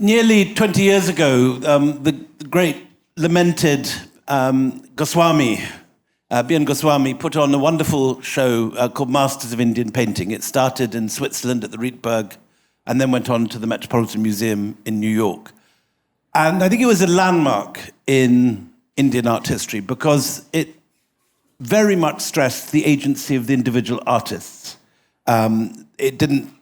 Nearly 20 years ago, the great lamented Goswami, B.N. Goswami, put on a wonderful show called Masters of Indian Painting. It started in Switzerland at the Rietberg and then went on to the Metropolitan Museum in New York. And I think it was a landmark in Indian art history because it very much stressed the agency of the individual artists. It didn't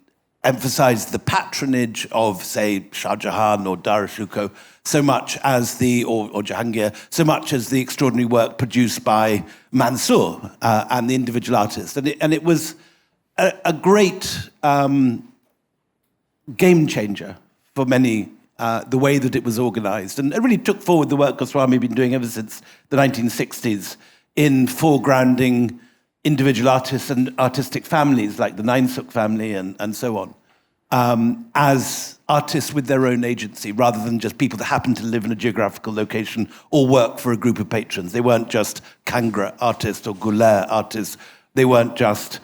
emphasize the patronage of, say, Shah Jahan or Dara Shikoh so much as or Jahangir, so much as the extraordinary work produced by Mansour and the individual artists. And it was a great game changer for many, the way that it was organized. And it really took forward the work Goswami had been doing ever since the 1960s in foregrounding individual artists and artistic families like the Ninesuk family and so on, as artists with their own agency, rather than just people that happen to live in a geographical location or work for a group of patrons. They weren't just Kangra artists or Guler artists. They weren't just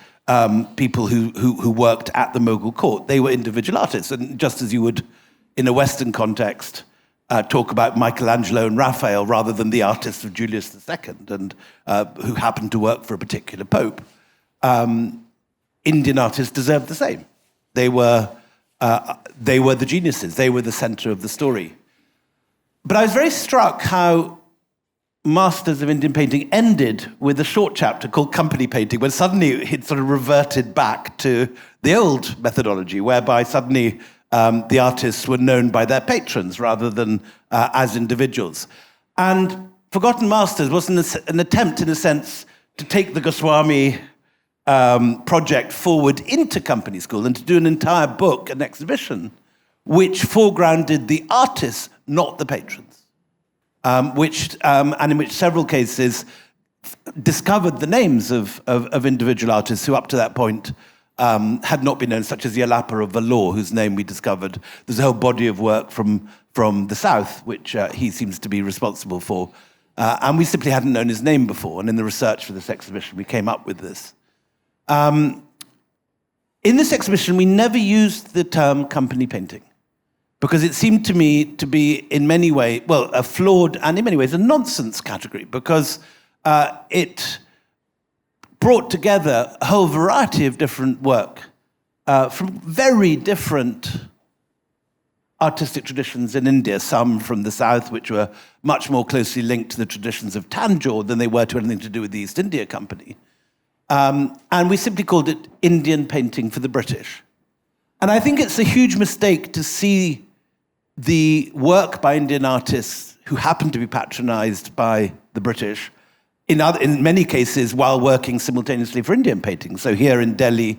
people who worked at the Mughal court. They were individual artists. And just as you would, in a Western context, talk about Michelangelo and Raphael rather than the artists of Julius II and who happened to work for a particular pope. Indian artists deserved the same. They were the geniuses. They were the center of the story. But I was very struck how Masters of Indian Painting ended with a short chapter called Company Painting, when suddenly it sort of reverted back to the old methodology, whereby suddenly the artists were known by their patrons rather than as individuals. And Forgotten Masters was an attempt, in a sense, to take the Goswami project forward into company school and to do an entire book, an exhibition, which foregrounded the artists, not the patrons, and in which several cases discovered the names of individual artists who up to that point had not been known, such as Yalapa of Vellore, whose name we discovered. There's a whole body of work from the south, which he seems to be responsible for. And we simply hadn't known his name before. And in the research for this exhibition, we came up with this. In this exhibition, we never used the term company painting because it seemed to me to be in many ways, well, a flawed and in many ways a nonsense category because it brought together a whole variety of different work from very different artistic traditions in India, some from the south, which were much more closely linked to the traditions of Tanjore than they were to anything to do with the East India Company. And we simply called it Indian painting for the British. And I think it's a huge mistake to see the work by Indian artists who happen to be patronized by the British in many cases, while working simultaneously for Indian painting. So here in Delhi,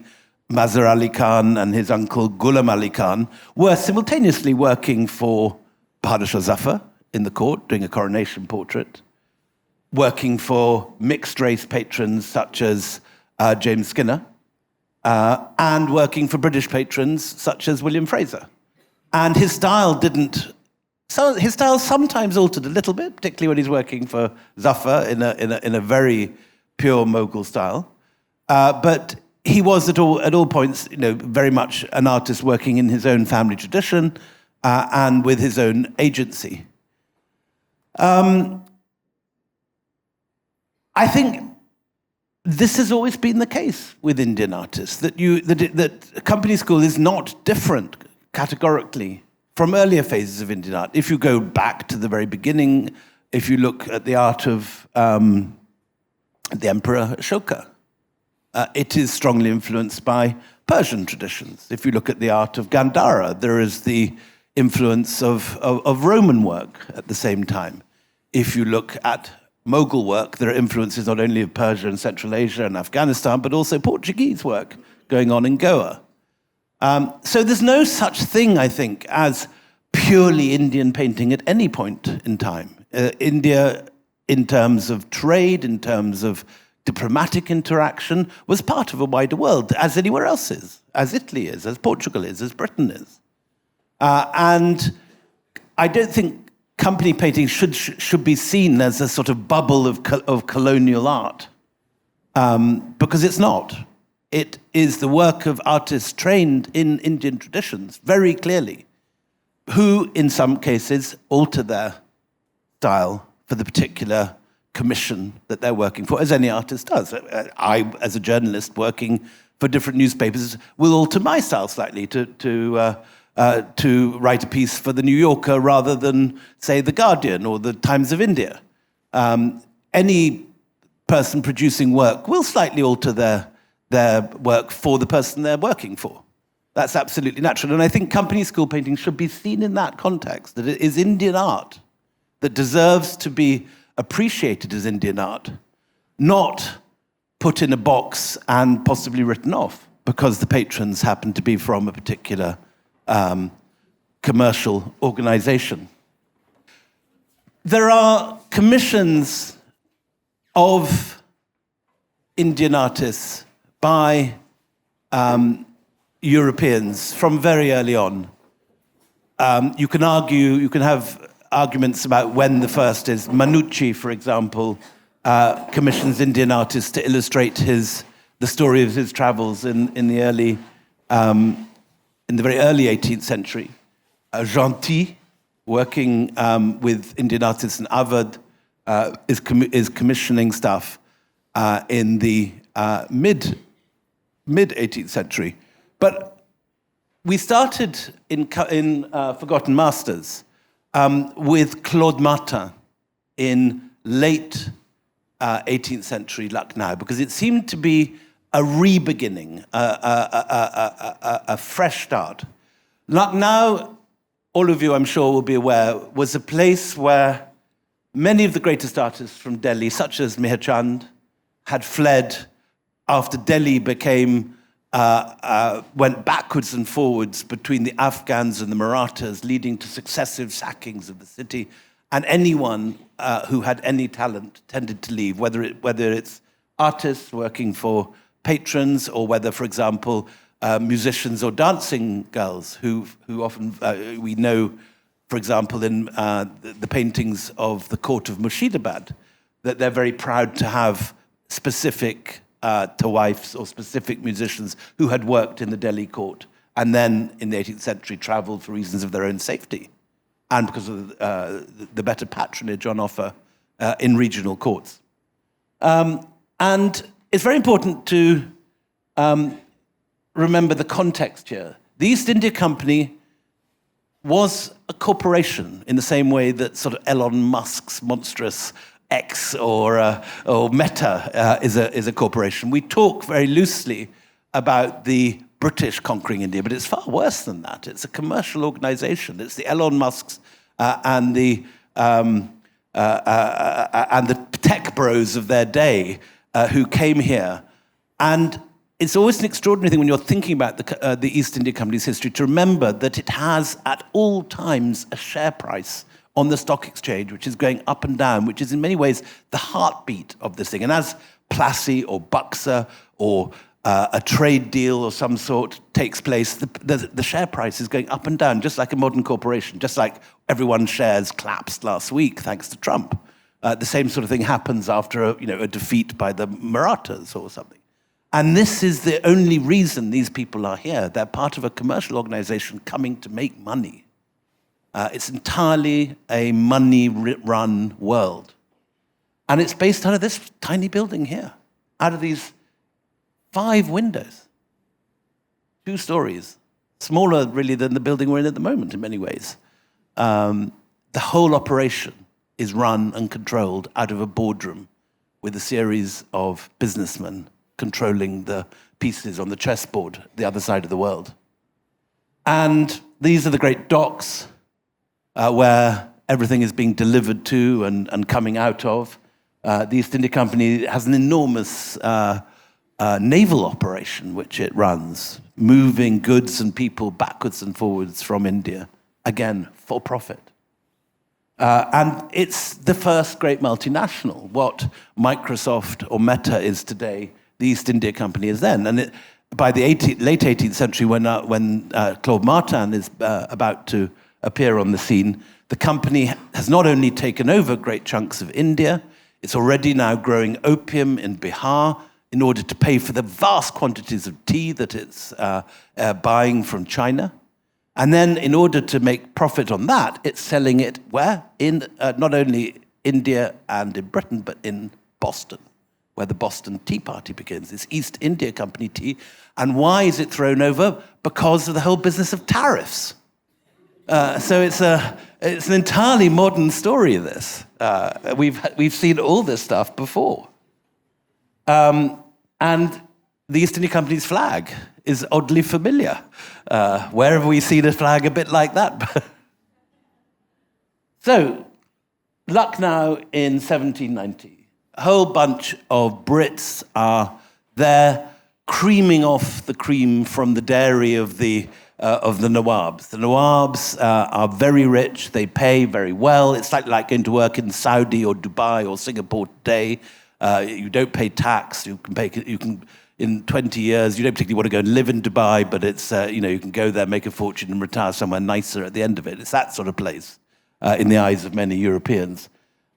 Mazhar Ali Khan and his uncle Ghulam Ali Khan were simultaneously working for Bahadur Shah Zafar in the court, doing a coronation portrait, working for mixed-race patrons such as James Skinner, and working for British patrons such as William Fraser. And his style sometimes altered a little bit, particularly when he's working for Zafar in a very pure Mughal style. But he was at all points, very much an artist working in his own family tradition and with his own agency. I think this has always been the case with Indian artists, that company school is not different categorically from earlier phases of Indian art. If you go back to the very beginning, if you look at the art of the Emperor Ashoka, it is strongly influenced by Persian traditions. If you look at the art of Gandhara, there is the influence of Roman work at the same time. If you look at Mughal work, there are influences not only of Persia and Central Asia and Afghanistan, but also Portuguese work going on in Goa. So there's no such thing, I think, as purely Indian painting at any point in time. India, in terms of trade, in terms of diplomatic interaction, was part of a wider world, as anywhere else is, as Italy is, as Portugal is, as Britain is. And I don't think company painting should be seen as a sort of bubble of colonial art, because it's not. It is the work of artists trained in Indian traditions, very clearly, who, in some cases, alter their style for the particular commission that they're working for, as any artist does. I, as a journalist working for different newspapers, will alter my style slightly to write a piece for the New Yorker rather than, say, the Guardian or the Times of India. Any person producing work will slightly alter their work for the person they're working for. That's absolutely natural. And I think company school painting should be seen in that context, that it is Indian art that deserves to be appreciated as Indian art, not put in a box and possibly written off because the patrons happen to be from a particular commercial organization. There are commissions of Indian artists by Europeans from very early on. You can have arguments about when the first is. Manucci, for example, commissions Indian artists to illustrate the story of his travels in the very early 18th century. Gentil, working with Indian artists in Awadh, is commissioning stuff in the mid 18th century. But we started in Forgotten Masters with Claude Martin in late 18th century Lucknow, because it seemed to be a re-beginning, a fresh start. Lucknow, all of you I'm sure will be aware, was a place where many of the greatest artists from Delhi, such as Meherchand, had fled after Delhi went backwards and forwards between the Afghans and the Marathas, leading to successive sackings of the city. And anyone who had any talent tended to leave, whether it's artists working for patrons, or whether, for example, musicians or dancing girls who often we know, for example, in the paintings of the court of Murshidabad, that they're very proud to have specific tawifs or specific musicians who had worked in the Delhi court and then in the 18th century traveled for reasons of their own safety and because of the better patronage on offer in regional courts. And it's very important to remember the context here. The East India Company was a corporation in the same way that sort of Elon Musk's monstrous X or Meta is a corporation. We talk very loosely about the British conquering India, but it's far worse than that. It's a commercial organization. It's the Elon Musks and the tech bros of their day who came here. And it's always an extraordinary thing when you're thinking about the East India Company's history to remember that it has at all times a share price on the stock exchange, which is going up and down, which is in many ways the heartbeat of this thing. And as Plassey or Buxar or a trade deal of some sort takes place, the share price is going up and down, just like a modern corporation, just like everyone's shares collapsed last week thanks to Trump. The same sort of thing happens after a defeat by the Marathas or something. And this is the only reason these people are here. They're part of a commercial organization coming to make money. It's entirely a money-run world. And it's based out of this tiny building here, out of these 5 windows, 2 stories, smaller really than the building we're in at the moment in many ways. The whole operation is run and controlled out of a boardroom with a series of businessmen controlling the pieces on the chessboard the other side of the world. And these are the great docks where everything is being delivered to and coming out of. The East India Company has an enormous naval operation which it runs, moving goods and people backwards and forwards from India, again, for profit. And it's the first great multinational. What Microsoft or Meta is today, the East India Company is then. And by the late 18th century, when Claude Martin is about to appear on the scene, the company has not only taken over great chunks of India, it's already now growing opium in Bihar in order to pay for the vast quantities of tea that it's buying from China. And then in order to make profit on that, it's selling it where? In not only India and in Britain, but in Boston, where the Boston Tea Party begins. It's East India Company tea. And why is it thrown over? Because of the whole business of tariffs. So it's an entirely modern story, this. We've seen all this stuff before. And the East India Company's flag is oddly familiar. Where have we seen a flag a bit like that? So, Lucknow in 1790. A whole bunch of Brits are there creaming off the cream from the dairy of the Nawabs. The Nawabs are very rich. They pay very well. It's like going to work in Saudi or Dubai or Singapore today. You don't pay tax. You can in 20 years, you don't particularly want to go and live in Dubai, but it's you can go there, make a fortune, and retire somewhere nicer at the end of it. It's that sort of place in the eyes of many Europeans.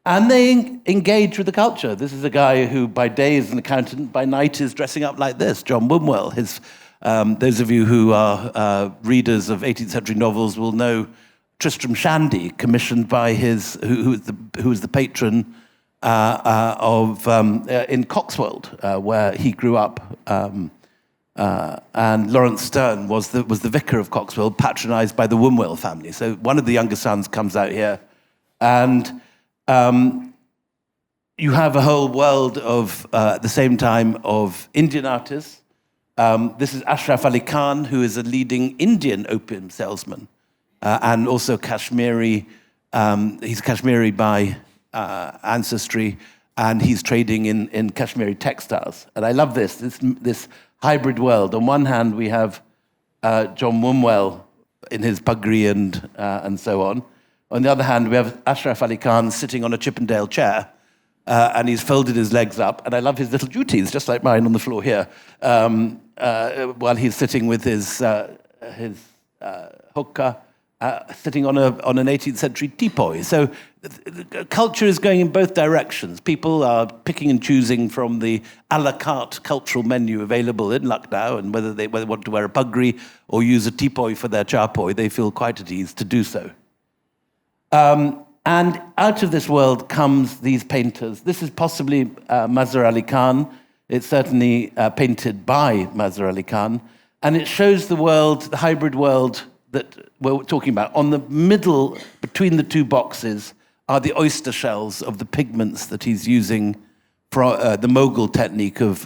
And they engage with the culture. This is a guy who by day is an accountant, by night is dressing up like this, John Wombwell. Those of you who are readers of 18th century novels will know Tristram Shandy, commissioned by who was the patron in Coxwold, where he grew up, and Lawrence Sterne was the vicar of Coxwold, patronised by the Wombwell family. So one of the younger sons comes out here, and you have a whole world of, at the same time, of Indian artists. This is Ashraf Ali Khan, who is a leading Indian opium salesman, and also Kashmiri. He's Kashmiri by ancestry, and he's trading in Kashmiri textiles. And I love this hybrid world. On one hand, we have John Wombwell in his pugri and so on. On the other hand, we have Ashraf Ali Khan sitting on a Chippendale chair, and he's folded his legs up. And I love his little duties, just like mine on the floor here, while he's sitting with his hookah, sitting on an 18th century teapoy. So culture is going in both directions. People are picking and choosing from the a la carte cultural menu available in Lucknow, and whether they want to wear a pugri or use a teapoy for their charpoy, they feel quite at ease to do so. And out of this world comes these painters. This is possibly Mazhar Ali Khan. It's certainly painted by Mazhar Ali Khan. And it shows the world, the hybrid world that we're talking about. On the middle, between the two boxes, are the oyster shells of the pigments that he's using for the Mughal technique of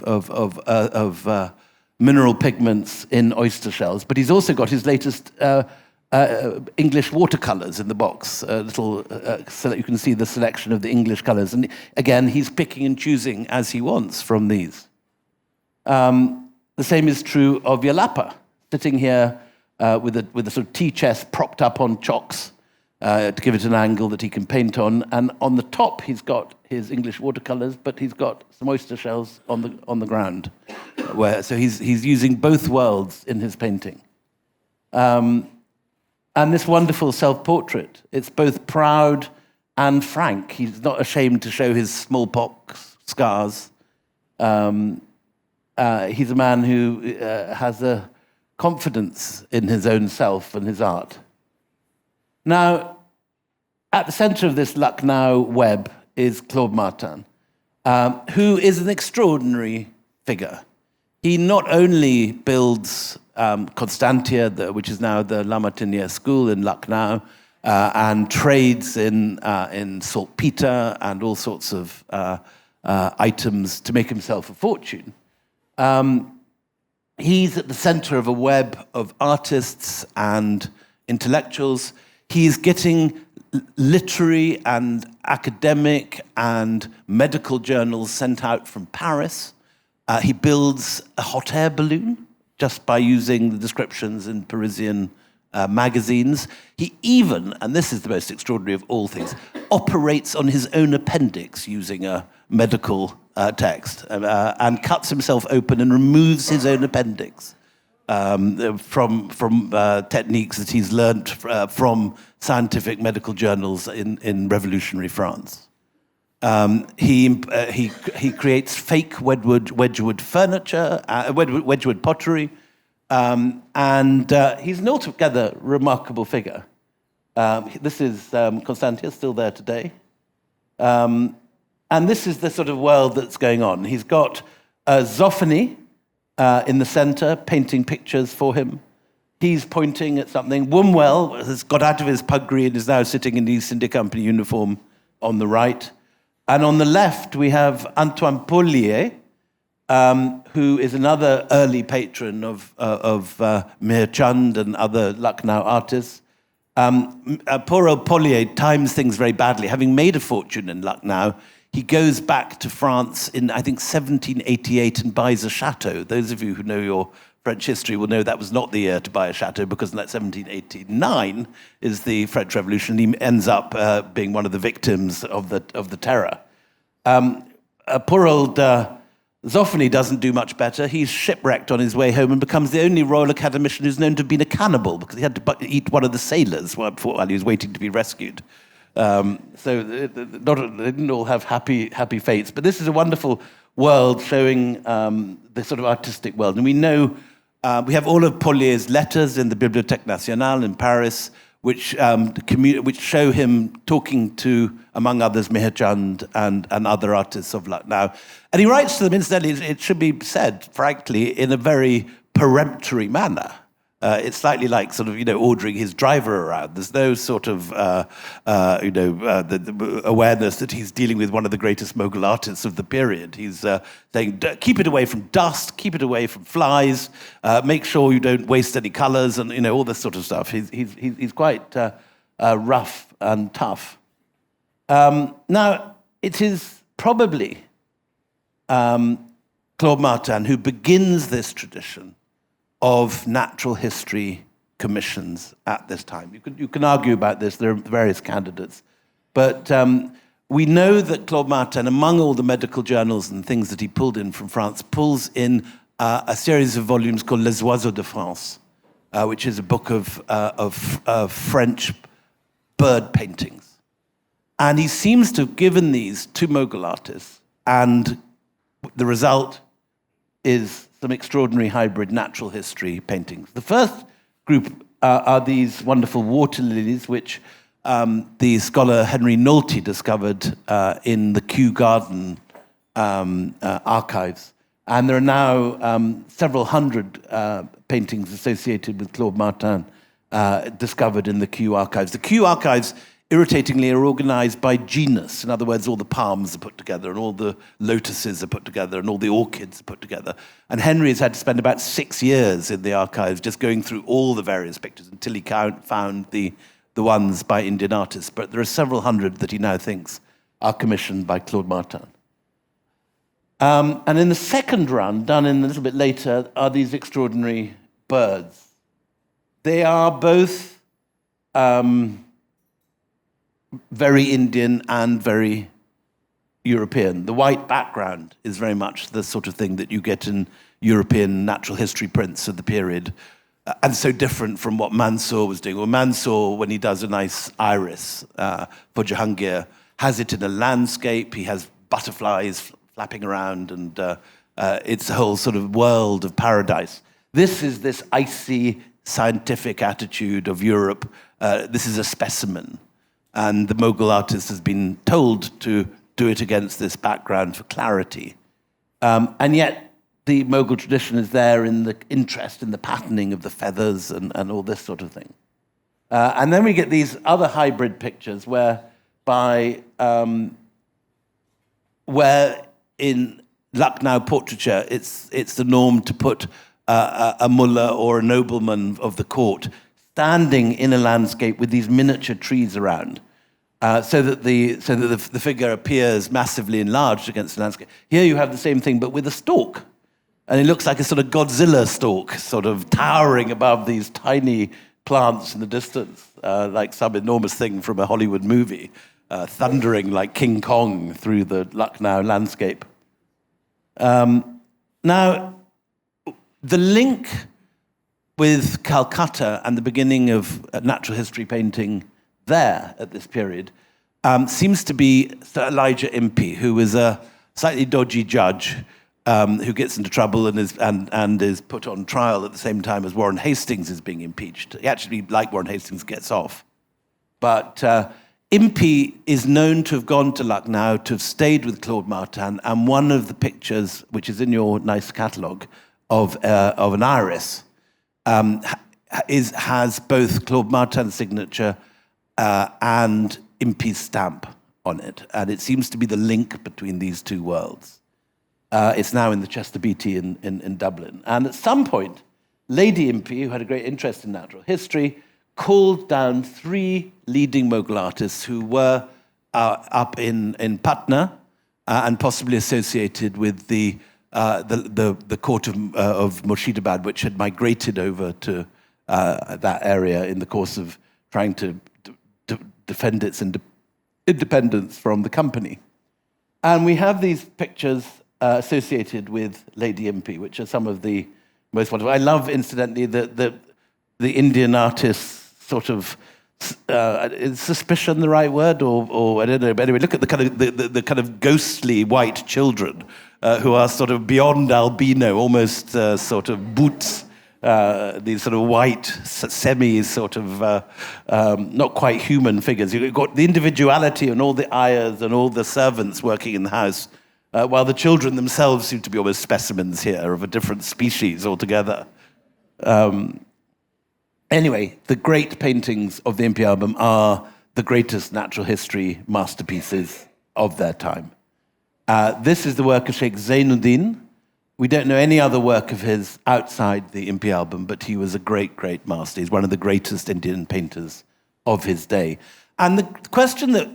mineral pigments in oyster shells. But he's also got his latest English watercolors in the box, so that you can see the selection of the English colors. And again, he's picking and choosing as he wants from these. The same is true of Yalapa, sitting here with a sort of tea chest propped up on chocks to give it an angle that he can paint on. And on the top, he's got his English watercolors, but he's got some oyster shells on the ground. So he's using both worlds in his painting. And this wonderful self-portrait, it's both proud and frank. He's not ashamed to show his smallpox scars. He's a man who has a confidence in his own self and his art. Now, at the center of this Lucknow web is Claude Martin, who is an extraordinary figure. He not only builds Constantia, which is now the La Martiniere School in Lucknow, and trades in saltpeter and all sorts of items to make himself a fortune. He's at the center of a web of artists and intellectuals. He's getting literary and academic and medical journals sent out from Paris. He builds a hot air balloon just by using the descriptions in Parisian magazines. He even, and this is the most extraordinary of all things, operates on his own appendix using a medical text and cuts himself open and removes his own appendix from techniques that he's learned from scientific medical journals in revolutionary France. He creates fake Wedgwood furniture, Wedgwood pottery. He's an altogether remarkable figure. This is Constantia, still there today. And this is the sort of world that's going on. He's got Zophany in the center, painting pictures for him. He's pointing at something. Wombwell has got out of his puggree and is now sitting in the East India Company uniform on the right. And on the left, we have Antoine Paulier, who is another early patron of Meher Chand and other Lucknow artists. Poor old Paulier times things very badly. Having made a fortune in Lucknow, he goes back to France in, I think, 1788 and buys a chateau. Those of you who know your French history will know that was not the year to buy a chateau, because in that 1789 is the French Revolution. He ends up being one of the victims of the terror. Poor old Zophany doesn't do much better. He's shipwrecked on his way home and becomes the only Royal Academician who's known to have been a cannibal, because he had to eat one of the sailors while he was waiting to be rescued. So they didn't all have happy fates. But this is a wonderful world showing the sort of artistic world. And we know we have all of Paulier's letters in the Bibliothèque Nationale in Paris, which show him talking to, among others, Meher Chand and other artists of Lucknow. And he writes to them, incidentally, it should be said, frankly, in a very peremptory manner. It's slightly like sort of, ordering his driver around. There's no sort of, the awareness that he's dealing with one of the greatest Mughal artists of the period. He's saying, keep it away from dust, keep it away from flies, make sure you don't waste any colors, and all this sort of stuff. He's quite rough and tough. Now, it is probably Claude Martin who begins this tradition of natural history commissions at this time. You can argue about this. There are various candidates. But we know that Claude Martin, among all the medical journals and things that he pulled in from France, pulls in a series of volumes called Les Oiseaux de France, which is a book of French bird paintings. And he seems to have given these to Mughal artists, and the result is some extraordinary hybrid natural history paintings. The first group are these wonderful water lilies, which the scholar Henry Nolte discovered in the Kew Garden archives. And there are now several hundred paintings associated with Claude Martin discovered in the Kew archives. The Kew archives, irritatingly, are organized by genus. In other words, all the palms are put together, and all the lotuses are put together, and all the orchids are put together. And Henry has had to spend about 6 years in the archives just going through all the various pictures until he found the ones by Indian artists. But there are several hundred that he now thinks are commissioned by Claude Martin. And in the second run, done in a little bit later, are these extraordinary birds. They are both very Indian and very European. The white background is very much the sort of thing that you get in European natural history prints of the period, and so different from what Mansour was doing. Well, Mansour, when he does a nice iris for Jahangir, has it in a landscape. He has butterflies flapping around, and it's a whole sort of world of paradise. This is this icy scientific attitude of Europe. This is a specimen. And the Mughal artist has been told to do it against this background for clarity. And yet the Mughal tradition is there in the interest in the patterning of the feathers and all this sort of thing. And then we get these other hybrid pictures where in Lucknow portraiture, it's the norm to put a mullah or a nobleman of the court standing in a landscape with these miniature trees around, so that the figure appears massively enlarged against the landscape. Here you have the same thing, but with a stalk, and it looks like a sort of Godzilla stalk, sort of towering above these tiny plants in the distance, like some enormous thing from a Hollywood movie, thundering like King Kong through the Lucknow landscape. Now, the link with Calcutta and the beginning of natural history painting there at this period seems to be Sir Elijah Impey, who was a slightly dodgy judge who gets into trouble and is put on trial at the same time as Warren Hastings is being impeached. He actually, like Warren Hastings, gets off. But Impey is known to have gone to Lucknow, to have stayed with Claude Martin, and one of the pictures, which is in your nice catalogue, of an iris, has both Claude Martin's signature and Impey's stamp on it. And it seems to be the link between these two worlds. It's now in the Chester Beatty in Dublin. And at some point, Lady Impey, who had a great interest in natural history, called down 3 leading Mughal artists who were up in Patna and possibly associated with the court of Murshidabad, which had migrated over to that area in the course of trying to defend its independence from the company. And we have these pictures associated with Lady Impey, which are some of the most wonderful. I love, incidentally, the Indian artists sort of, is suspicion the right word, or I don't know. But anyway, look at the kind of ghostly white children who are sort of beyond albino, almost sort of boots. These sort of white, semi sort of not quite human figures. You've got the individuality and all the ayahs and all the servants working in the house, while the children themselves seem to be almost specimens here of a different species altogether. Anyway, the great paintings of the Impey album are the greatest natural history masterpieces of their time. This is the work of Sheikh Zainuddin. We don't know any other work of his outside the Impey album, but he was a great, great master. He's one of the greatest Indian painters of his day. And the question that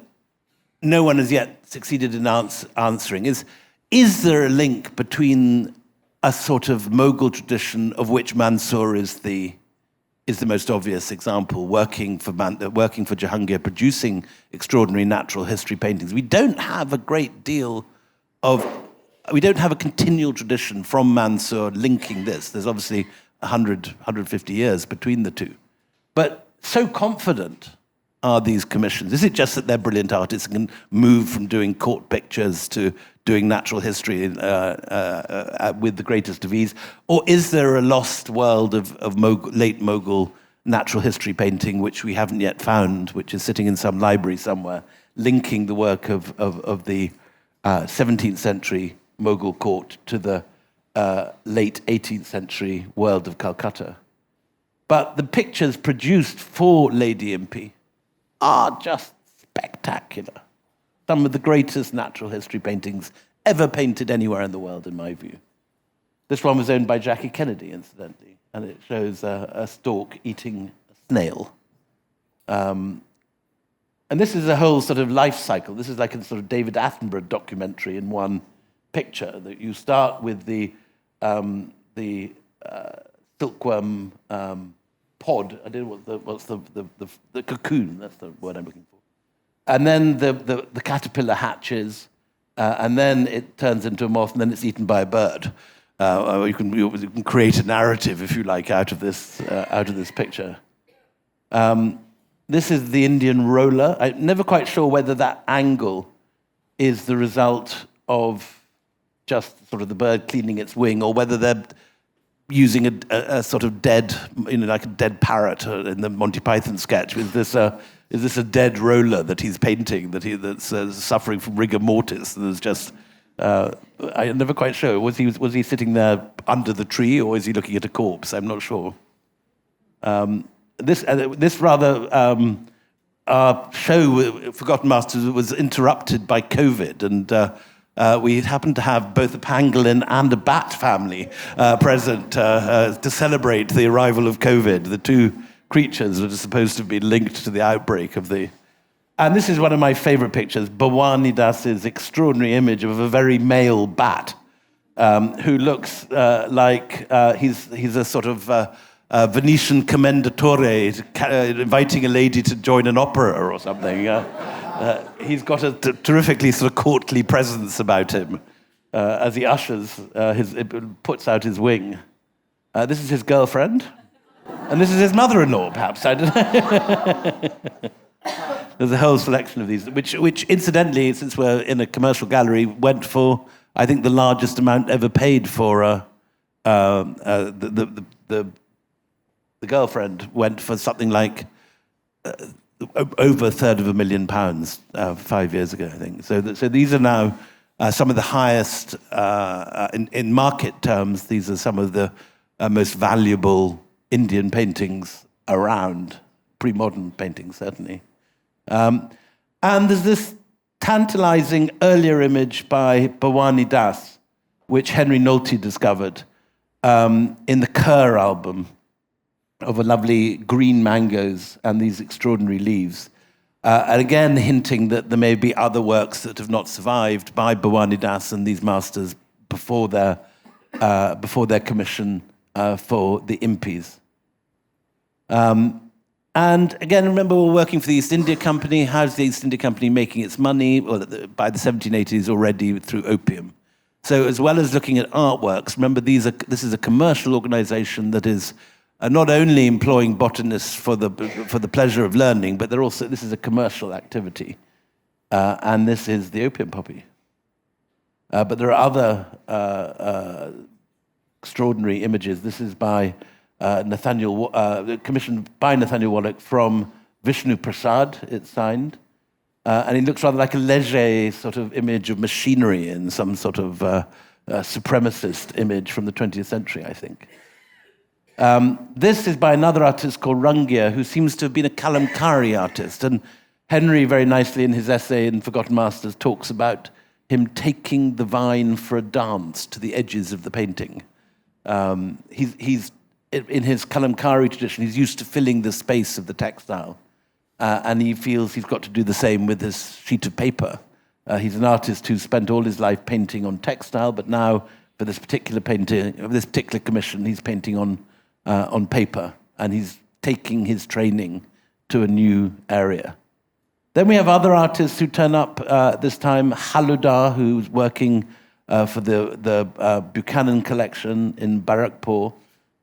no one has yet succeeded in answering is there a link between a sort of Mughal tradition, of which Mansour is the most obvious example, working for Jahangir, producing extraordinary natural history paintings. We don't have a continual tradition from Mansour linking this. There's obviously 100, 150 years between the two. But so confident are these commissions? Is it just that they're brilliant artists and can move from doing court pictures to doing natural history with the greatest of ease? Or is there a lost world of late Mughal natural history painting which we haven't yet found, which is sitting in some library somewhere, linking the work of the 17th century Mughal court to the late 18th century world of Calcutta? But the pictures produced for Lady Impey are just spectacular. Some of the greatest natural history paintings ever painted anywhere in the world, in my view. This one was owned by Jackie Kennedy, incidentally, and it shows a stork eating a snail. And this is a whole sort of life cycle. This is like a sort of David Attenborough documentary in one picture. That you start with the silkworm pod. I don't know what's the cocoon. That's the word I'm looking for. And then the caterpillar hatches, and then it turns into a moth, and then it's eaten by a bird. You can create a narrative, if you like, out of this picture. This is the Indian roller. I'm never quite sure whether that angle is the result of just sort of the bird cleaning its wing, or whether they're using a sort of dead, like a dead parrot in the Monty Python sketch. Is this a dead roller that he's painting, that's suffering from rigor mortis? There's just, I'm never quite sure. Was he sitting there under the tree, or is he looking at a corpse? I'm not sure. This rather our show, Forgotten Masters, was interrupted by COVID, and we happened to have both a pangolin and a bat family present to celebrate the arrival of COVID. The two creatures that are supposed to be linked to the outbreak of the... And this is one of my favorite pictures, Bhavani Das's extraordinary image of a very male bat who looks like he's a sort of Venetian commendatore inviting a lady to join an opera or something. He's got a terrifically sort of courtly presence about him as he ushers, puts out his wing. This is his girlfriend, and this is his mother-in-law, perhaps. I don't know. There's a whole selection of these, which incidentally, since we're in a commercial gallery, went for I think the largest amount ever paid for the girlfriend went for something like over £250,000 5 years ago, I think. So these are now some of the highest, in market terms, these are some of the most valuable Indian paintings around, pre-modern paintings, certainly. And there's this tantalizing earlier image by Bhavani Das, which Henry Nolte discovered in the Kerr album, of a lovely green mangoes and these extraordinary leaves. And again, hinting that there may be other works that have not survived by Bhavani Das and these masters before their commission for the Impis. And again, remember, we're working for the East India Company. How's the East India Company making its money? Well, by the 1780s already through opium. So as well as looking at artworks, remember, this is a commercial organization that is not only employing botanists for the pleasure of learning, but this is a commercial activity. And this is the opium poppy. But there are other extraordinary images. This is by commissioned by Nathaniel Wallach from Vishnu Prasad, it's signed. And it looks rather like a Leger sort of image of machinery in some sort of supremacist image from the 20th century, I think. This is by another artist called Rangia, who seems to have been a Kalamkari artist. And Henry, very nicely in his essay in Forgotten Masters, talks about him taking the vine for a dance to the edges of the painting. He's in his Kalamkari tradition, he's used to filling the space of the textile. And he feels he's got to do the same with this sheet of paper. He's an artist who's spent all his life painting on textile, but now for this particular painting, this particular commission, he's painting on paper, and he's taking his training to a new area. Then we have other artists who turn up this time. Haludar, who's working for the Buchanan collection in Barakpur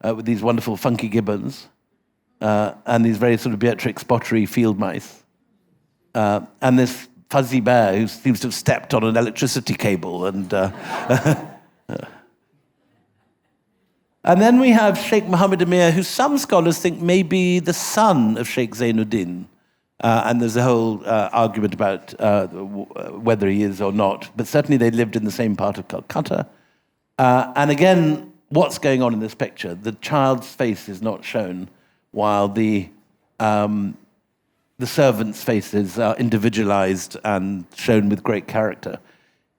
with these wonderful funky gibbons and these very sort of Beatrix Pottery field mice. And this fuzzy bear who seems to have stepped on an electricity cable and... And then we have Sheikh Mohammed Amir, who some scholars think may be the son of Sheikh Zainuddin. And there's a whole argument about whether he is or not. But certainly they lived in the same part of Calcutta. And again, what's going on in this picture? The child's face is not shown, while the servants' faces are individualized and shown with great character.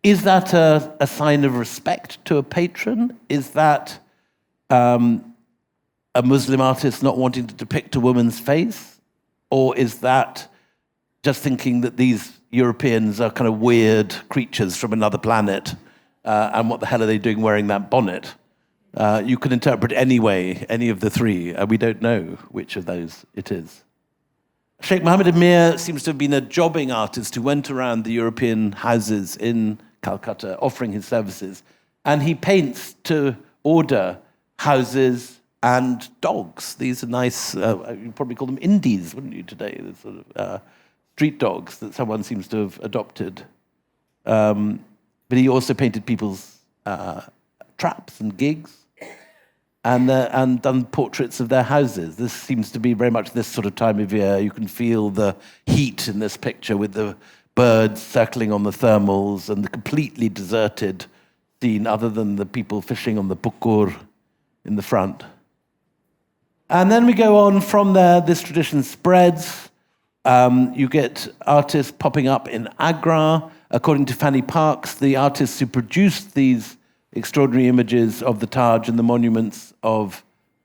Is that a sign of respect to a patron? Is that a Muslim artist not wanting to depict a woman's face? Or is that just thinking that these Europeans are kind of weird creatures from another planet, and what the hell are they doing wearing that bonnet? You can interpret any way, any of the three, and we don't know which of those it is. Sheikh Mohammed Amir seems to have been a jobbing artist who went around the European houses in Calcutta offering his services, and he paints to order houses and dogs. These are nice, you'd probably call them indies, wouldn't you, today? The sort of street dogs that someone seems to have adopted. But he also painted people's traps and gigs and done portraits of their houses. This seems to be very much this sort of time of year. You can feel the heat in this picture with the birds circling on the thermals and the completely deserted scene other than the people fishing on the pukur in the front. And then we go on from there, this tradition spreads. You get artists popping up in Agra. According to Fanny Parks, the artists who produced these extraordinary images of the Taj and the monuments of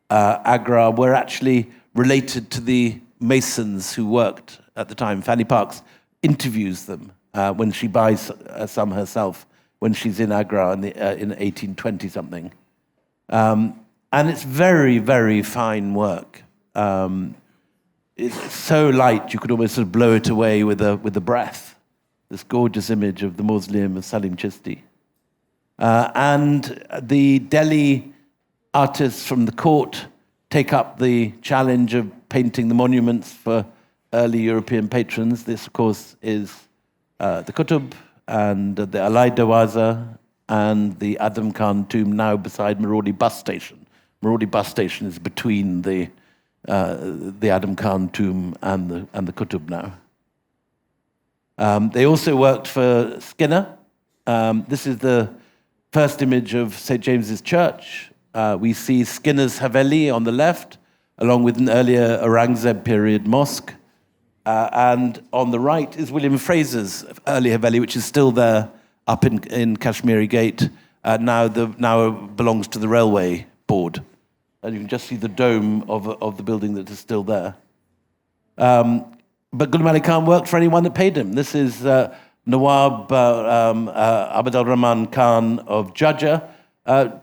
Agra were actually related to the masons who worked at the time. Fanny Parks interviews them when she buys some herself when she's in Agra in 1820-something. And it's very, very fine work. It's so light you could almost sort of blow it away with a breath. This gorgeous image of the mausoleum of Salim Chisti. And the Delhi artists from the court take up the challenge of painting the monuments for early European patrons. This, of course, is the Qutb and the Alai Darwaza and the Adam Khan tomb now beside Marodi bus station. Marodi bus station is between the Adam Khan tomb and the Qutb now. They also worked for Skinner. This is the first image of St. James's Church. We see Skinner's Haveli on the left, along with an earlier Aurangzeb period mosque. And on the right is William Fraser's early Haveli, which is still there up in Kashmiri Gate. Now belongs to the railway board. And you can just see the dome of the building that is still there. But Ghulam Ali Khan worked for anyone that paid him. This is Nawab Abd al-Rahman Khan of Judgah,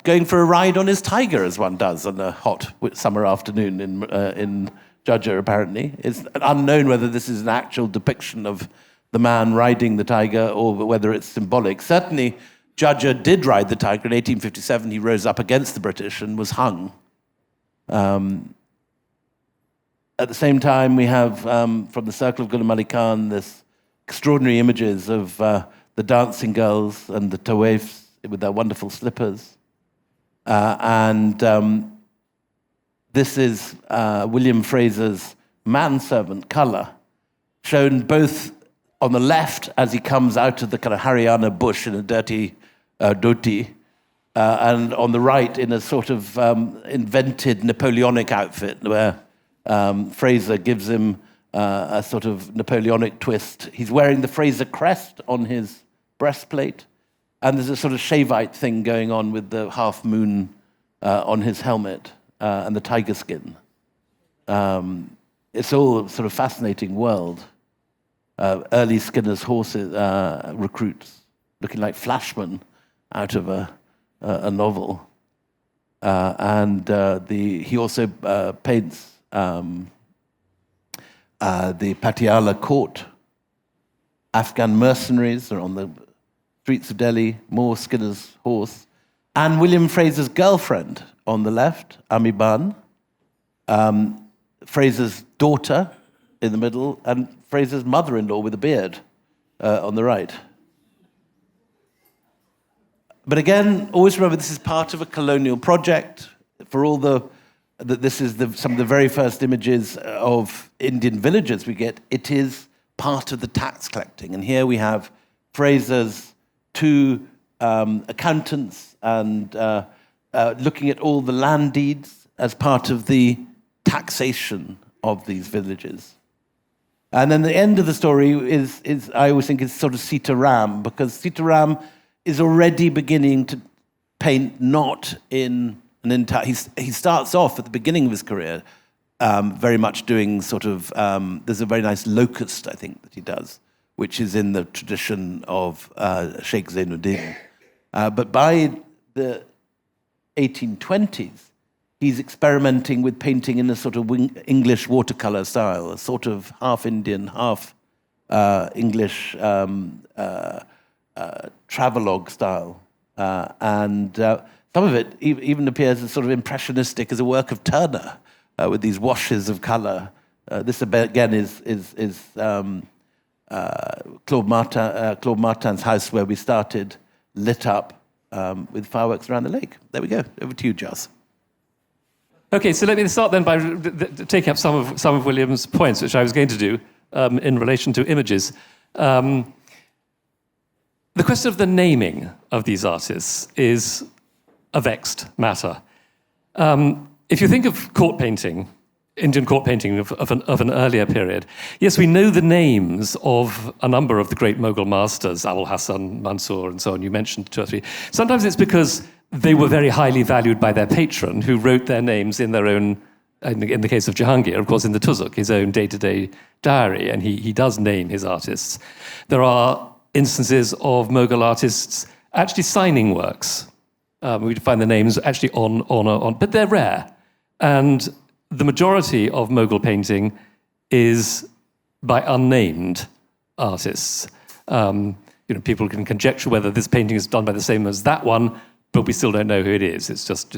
going for a ride on his tiger, as one does on a hot summer afternoon in Judgah, apparently. It's unknown whether this is an actual depiction of the man riding the tiger or whether it's symbolic. Certainly, Judgah did ride the tiger. In 1857, he rose up against the British and was hung. At the same time, we have, from the circle of Ghulam Ali Khan, this extraordinary images of the dancing girls and the tawaifs with their wonderful slippers. This is William Fraser's manservant, Colour, shown both on the left as he comes out of the kind of Haryana bush in a dirty dhoti, and on the right in a sort of invented Napoleonic outfit where Fraser gives him a sort of Napoleonic twist. He's wearing the Fraser crest on his breastplate, and there's a sort of Shavite thing going on with the half moon on his helmet and the tiger skin. It's all a sort of fascinating world. Early Skinner's horses, recruits, looking like flashmen out of a novel. He also paints the Patiala court. Afghan mercenaries are on the streets of Delhi, more Skinner's horse. And William Fraser's girlfriend on the left, Ami Ban. Fraser's daughter in the middle, and Fraser's mother-in-law with a beard on the right. But again, always remember this is part of a colonial project. For all this is some of the very first images of Indian villages we get, it is part of the tax collecting. And here we have Fraser's two accountants and looking at all the land deeds as part of the taxation of these villages. And then the end of the story is I always think, is sort of Sita Ram, because Sita Ram is already beginning to paint not in an entire... He starts off at the beginning of his career very much doing sort of... there's a very nice locust, I think, that he does, which is in the tradition of Sheikh Zainuddin. But by the 1820s, he's experimenting with painting in a sort of English watercolor style, a sort of half Indian, half English travelogue style. Some of it even appears as sort of impressionistic, as a work of Turner, with these washes of color. This again is Claude Martin's house where we started, lit up with fireworks around the lake. There we go. Over to you, Giles. Okay, so let me start then by taking up some of William's points, which I was going to do in relation to images. The question of the naming of these artists is a vexed matter. If you think of court painting, Indian court painting of an earlier period, yes, we know the names of a number of the great Mughal masters, Abul Hassan, Mansur, and so on. You mentioned two or three. Sometimes it's because they were very highly valued by their patron, who wrote their names in their own, in the case of Jahangir, of course, in the Tuzuk, his own day-to-day diary, and he does name his artists. There are instances of Mughal artists actually signing works. We find the names actually on, but they're rare. And the majority of Mughal painting is by unnamed artists. People can conjecture whether this painting is done by the same as that one, but we still don't know who it is. It's just,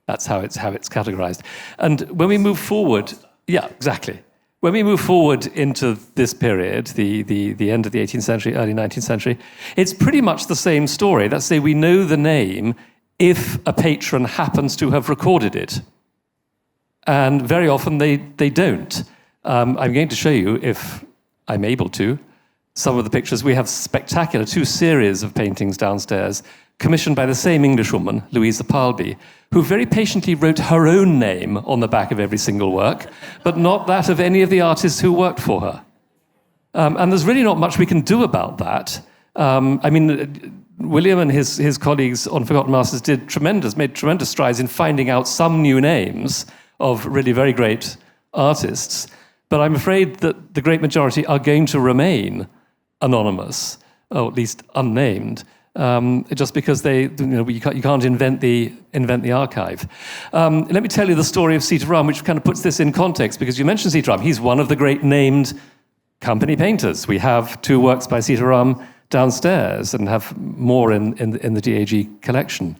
that's how it's categorized. And when we move forward, yeah, exactly. When we move forward into this period, the end of the 18th century, early 19th century, it's pretty much the same story. Let's say we know the name if a patron happens to have recorded it. And very often they don't. I'm going to show you, if I'm able to, some of the pictures. We have spectacular 2 series of paintings downstairs, commissioned by the same Englishwoman, Louisa Palby, who very patiently wrote her own name on the back of every single work, but not that of any of the artists who worked for her. And there's really not much we can do about that. William and his colleagues on Forgotten Masters made tremendous strides in finding out some new names of really very great artists. But I'm afraid that the great majority are going to remain anonymous, or at least unnamed, just because you can't invent the archive. Let me tell you the story of Sitaram, which kind of puts this in context, because you mentioned Sitaram. He's one of the great named company painters. We have 2 works by Sitaram downstairs and have more in the DAG collection.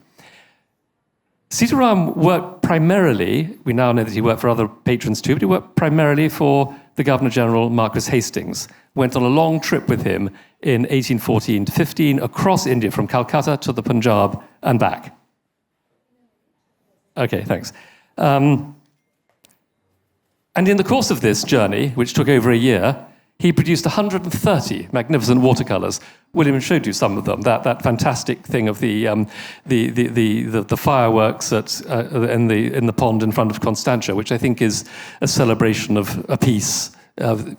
Sitaram worked primarily, we now know that he worked for other patrons too, but he worked primarily for the Governor-General, Marquis Hastings. Went on a long trip with him in 1814-15 across India from Calcutta to the Punjab and back. Okay, thanks. And in the course of this journey, which took over a year, he produced 130 magnificent watercolors. William showed you some of them. That fantastic thing of the fireworks in the pond in front of Constantia, which I think is a celebration of a peace. The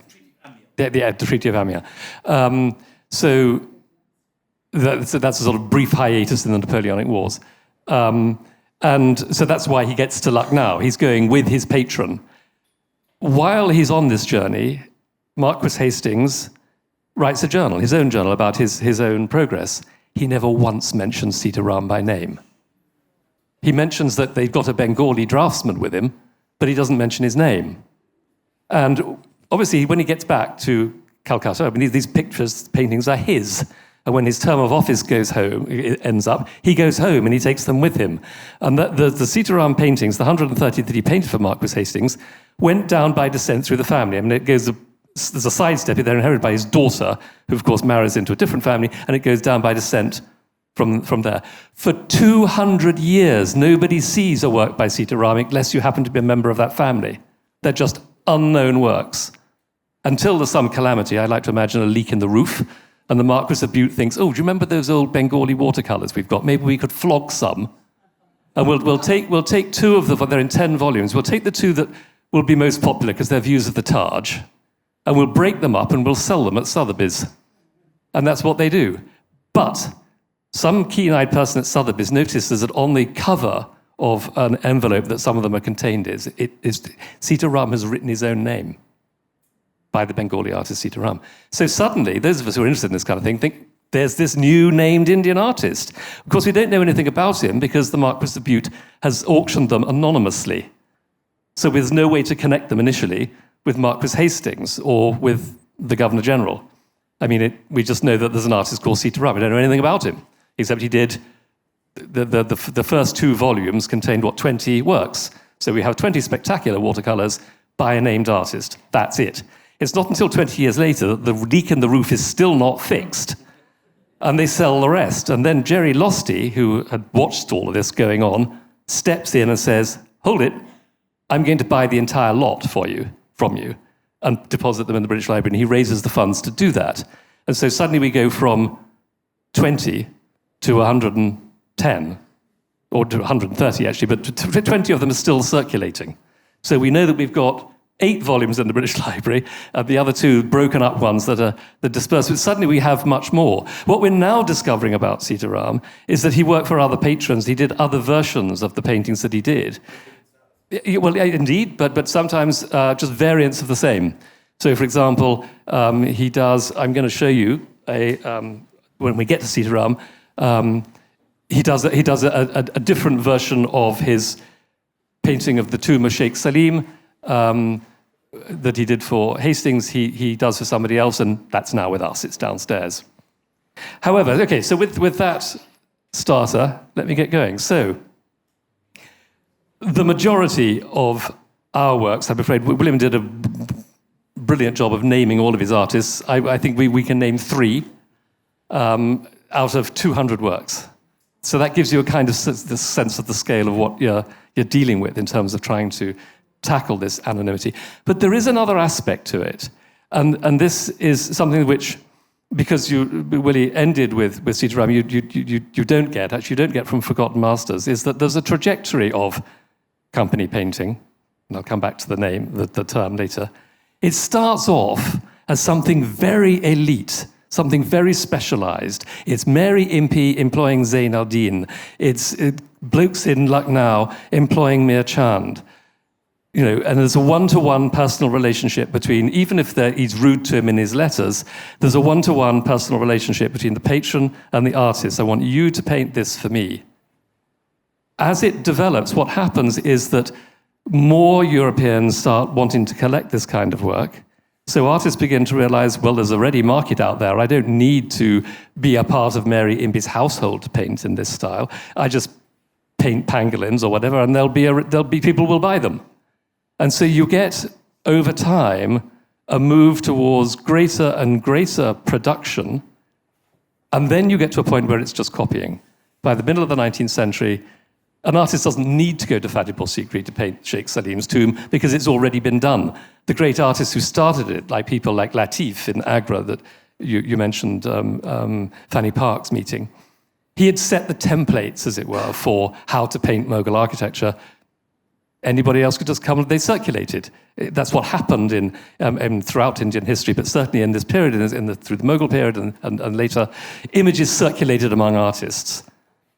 Treaty of Amiens. So that's a sort of brief hiatus in the Napoleonic Wars. And so that's why he gets to Lucknow. He's going with his patron. While he's on this journey, Marquis Hastings writes a journal, his own journal, about his own progress. He never once mentions Sitaram by name. He mentions that they've got a Bengali draftsman with him, but he doesn't mention his name. And obviously, when he gets back to Calcutta, these paintings are his. And when his term of office ends up, he goes home and he takes them with him. And the Sitaram paintings, the 130 that he painted for Marquis Hastings, went down by descent through the family. There's a sidestep. They're inherited by his daughter, who of course marries into a different family, and it goes down by descent from there. For 200 years, nobody sees a work by Sitaram unless you happen to be a member of that family. They're just unknown works. Until there's some calamity, I like to imagine a leak in the roof, and the Marquis of Bute thinks, oh, do you remember those old Bengali watercolors we've got? Maybe we could flog some. And we'll take 2 of them, they're in 10 volumes. We'll take the 2 that will be most popular because they're views of the Taj, and we'll break them up and we'll sell them at Sotheby's. And that's what they do. But some keen-eyed person at Sotheby's notices that on the cover of an envelope that some of them are contained Sitaram has written his own name by the Bengali artist Sitaram. So suddenly, those of us who are interested in this kind of thing think there's this new named Indian artist. Of course, we don't know anything about him because the Marquis of Bute has auctioned them anonymously. So there's no way to connect them initially with Marquis Hastings or with the Governor-General. We just know that there's an artist called Sitaram. We don't know anything about him, except he did the first 2 volumes contained, 20 works. So we have 20 spectacular watercolors by a named artist. That's it. It's not until 20 years later that the leak in the roof is still not fixed, and they sell the rest. And then Jerry Losty, who had watched all of this going on, steps in and says, hold it, I'm going to buy the entire lot from you, and deposit them in the British Library. And he raises the funds to do that. And so suddenly we go from 20 to 110, or to 130 actually, but 20 of them are still circulating. So we know that we've got 8 volumes in the British Library, the other 2 broken up ones that are dispersed. But suddenly we have much more. What we're now discovering about Sitaram is that he worked for other patrons. He did other versions of the paintings that he did. Well, indeed, but sometimes just variants of the same. So, for example, he does, I'm going to show you, when we get to Sitaram, he does a different version of his painting of the tomb of Sheikh Salim that he did for Hastings. He does for somebody else, and that's now with us. It's downstairs. However, okay, so with that starter, let me get going. So, the majority of our works, I'm afraid, William did a brilliant job of naming all of his artists. I think we can name 3 out of 200 works. So that gives you a kind of the sense of the scale of what you're dealing with in terms of trying to tackle this anonymity. But there is another aspect to it, and this is something which, because Willie ended with Sitaram, you don't get from Forgotten Masters, is that there's a trajectory of company painting, and I'll come back to the term later. It starts off as something very elite, something very specialized. It's Mary Impey employing Zain al-Din. It's blokes in Lucknow employing Mir Chand. And there's a one-to-one personal relationship between, even if he's rude to him in his letters, there's a one-to-one personal relationship between the patron and the artist. I want you to paint this for me. As it develops, what happens is that more Europeans start wanting to collect this kind of work. So artists begin to realize, well, there's a ready market out there. I don't need to be a part of Mary Impey's household to paint in this style. I just paint pangolins or whatever, and there'll be people who will buy them. And so you get, over time, a move towards greater and greater production, and then you get to a point where it's just copying. By the middle of the 19th century, an artist doesn't need to go to Fatehpur Sikri to paint Sheikh Salim's tomb because it's already been done. The great artists who started it, like people like Latif in Agra that you mentioned, Fanny Park's meeting, he had set the templates, as it were, for how to paint Mughal architecture. Anybody else could just come and they circulated. That's what happened throughout Indian history, but certainly in this period, through the Mughal period and later, images circulated among artists.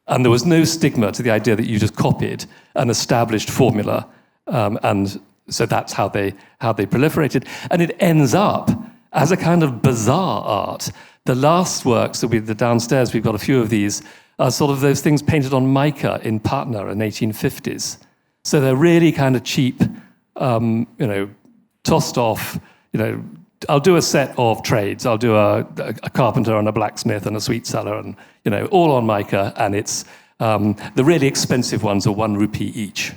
And there was no stigma to the idea that you just copied an established formula, and so that's how they proliferated. And it ends up as a kind of bizarre art. The last works that the downstairs, we've got a few of these, are sort of those things painted on mica in Patna in the 1850s. So they're really kind of cheap, tossed off, I'll do a set of trades. I'll do a carpenter and a blacksmith and a sweet seller and, all on mica. And it's, the really expensive ones are 1 rupee each.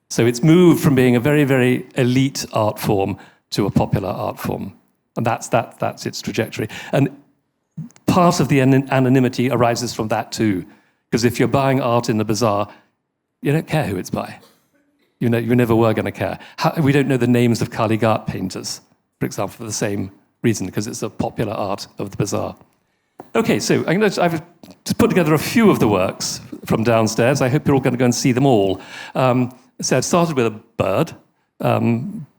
So it's moved from being a very, very elite art form to a popular art form. And that's its trajectory. And part of the anonymity arises from that too. Because if you're buying art in the bazaar, you don't care who it's by. You never were going to care. We don't know the names of Kalighat painters, for example, for the same reason, because it's a popular art of the bazaar. Okay, so I've put together a few of the works from downstairs. I hope you're all going to go and see them all. So I started with a bird,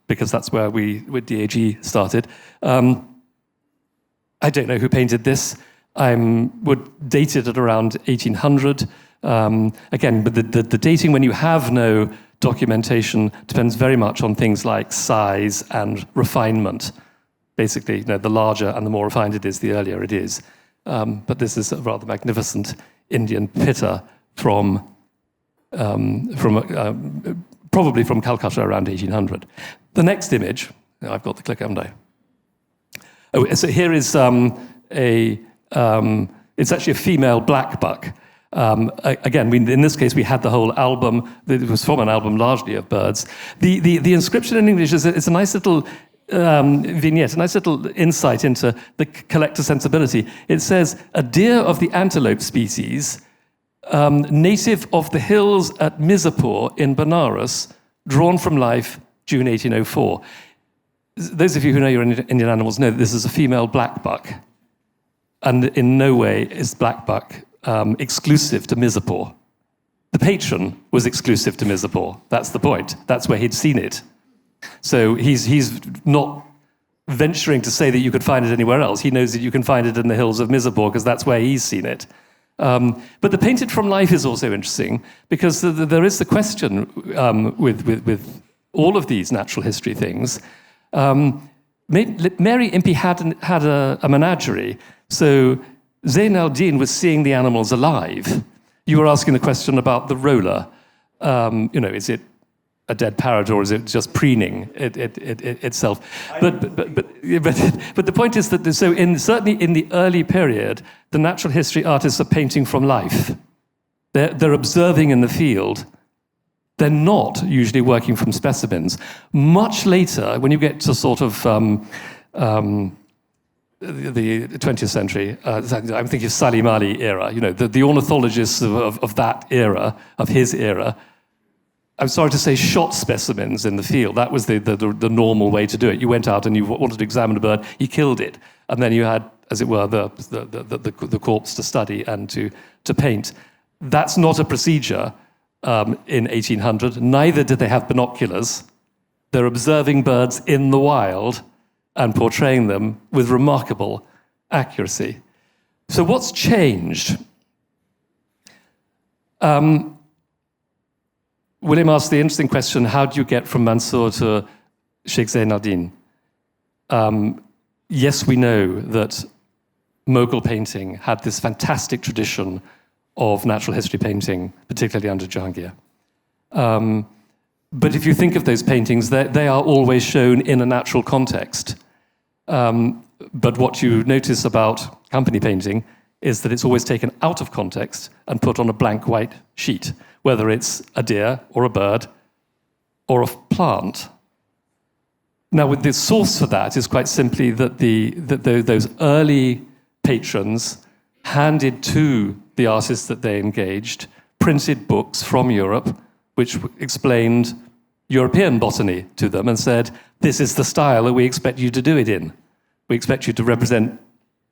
because that's where we, with DAG, started. I don't know who painted this. I would date it at around 1800. Again, but the dating, when you have no documentation, depends very much on things like size and refinement. Basically, the larger and the more refined it is, the earlier it is. But this is a rather magnificent Indian pitta from probably from Calcutta around 1800. The next image, I've got the clicker, haven't I? Oh, so here is it's actually a female black buck. Again, in this case, we had the whole album. It was from an album largely of birds. The inscription in English is a nice little vignette, a nice little insight into the collector sensibility. It says, "A deer of the antelope species, native of the hills at Mirzapur in Benares, drawn from life, June 1804. Those of you who know your Indian animals know that this is a female black buck. And in no way is black buck exclusive to Mirzapur. The patron was exclusive to Mirzapur. That's the point. That's where he'd seen it. So he's not venturing to say that you could find it anywhere else. He knows that you can find it in the hills of Mirzapur because that's where he's seen it. But the painted from life is also interesting because there is the question with all of these natural history things. Mary Impey had a menagerie, so Zain al-Din was seeing the animals alive. You were asking the question about the roller. Is it a dead parrot or is it just preening itself? But the point is that certainly in the early period, the natural history artists are painting from life. They're observing in the field They're not usually working from specimens. Much later, when you get to sort of the 20th century, I'm thinking of Salim Ali era, the ornithologists of that era, of his era, I'm sorry to say, shot specimens in the field. That was the normal way to do it. You went out and you wanted to examine a bird, you killed it, and then you had, as it were, the corpse to study and to paint. That's not a procedure in 1800. Neither did they have binoculars. They're observing birds in the wild and portraying them with remarkable accuracy. So what's changed? William asked the interesting question, how do you get from Mansour to Sheikh Zain al-Din? Yes, we know that Mughal painting had this fantastic tradition of natural history painting, particularly under Jahangir. But if you think of those paintings, they are always shown in a natural context. But what you notice about company painting is that it's always taken out of context and put on a blank white sheet, whether it's a deer or a bird or a plant. Now, the source for that is quite simply that those early patrons handed to the artists that they engaged printed books from Europe which explained European botany to them and said, this is the style that we expect you to do it in. We expect you to represent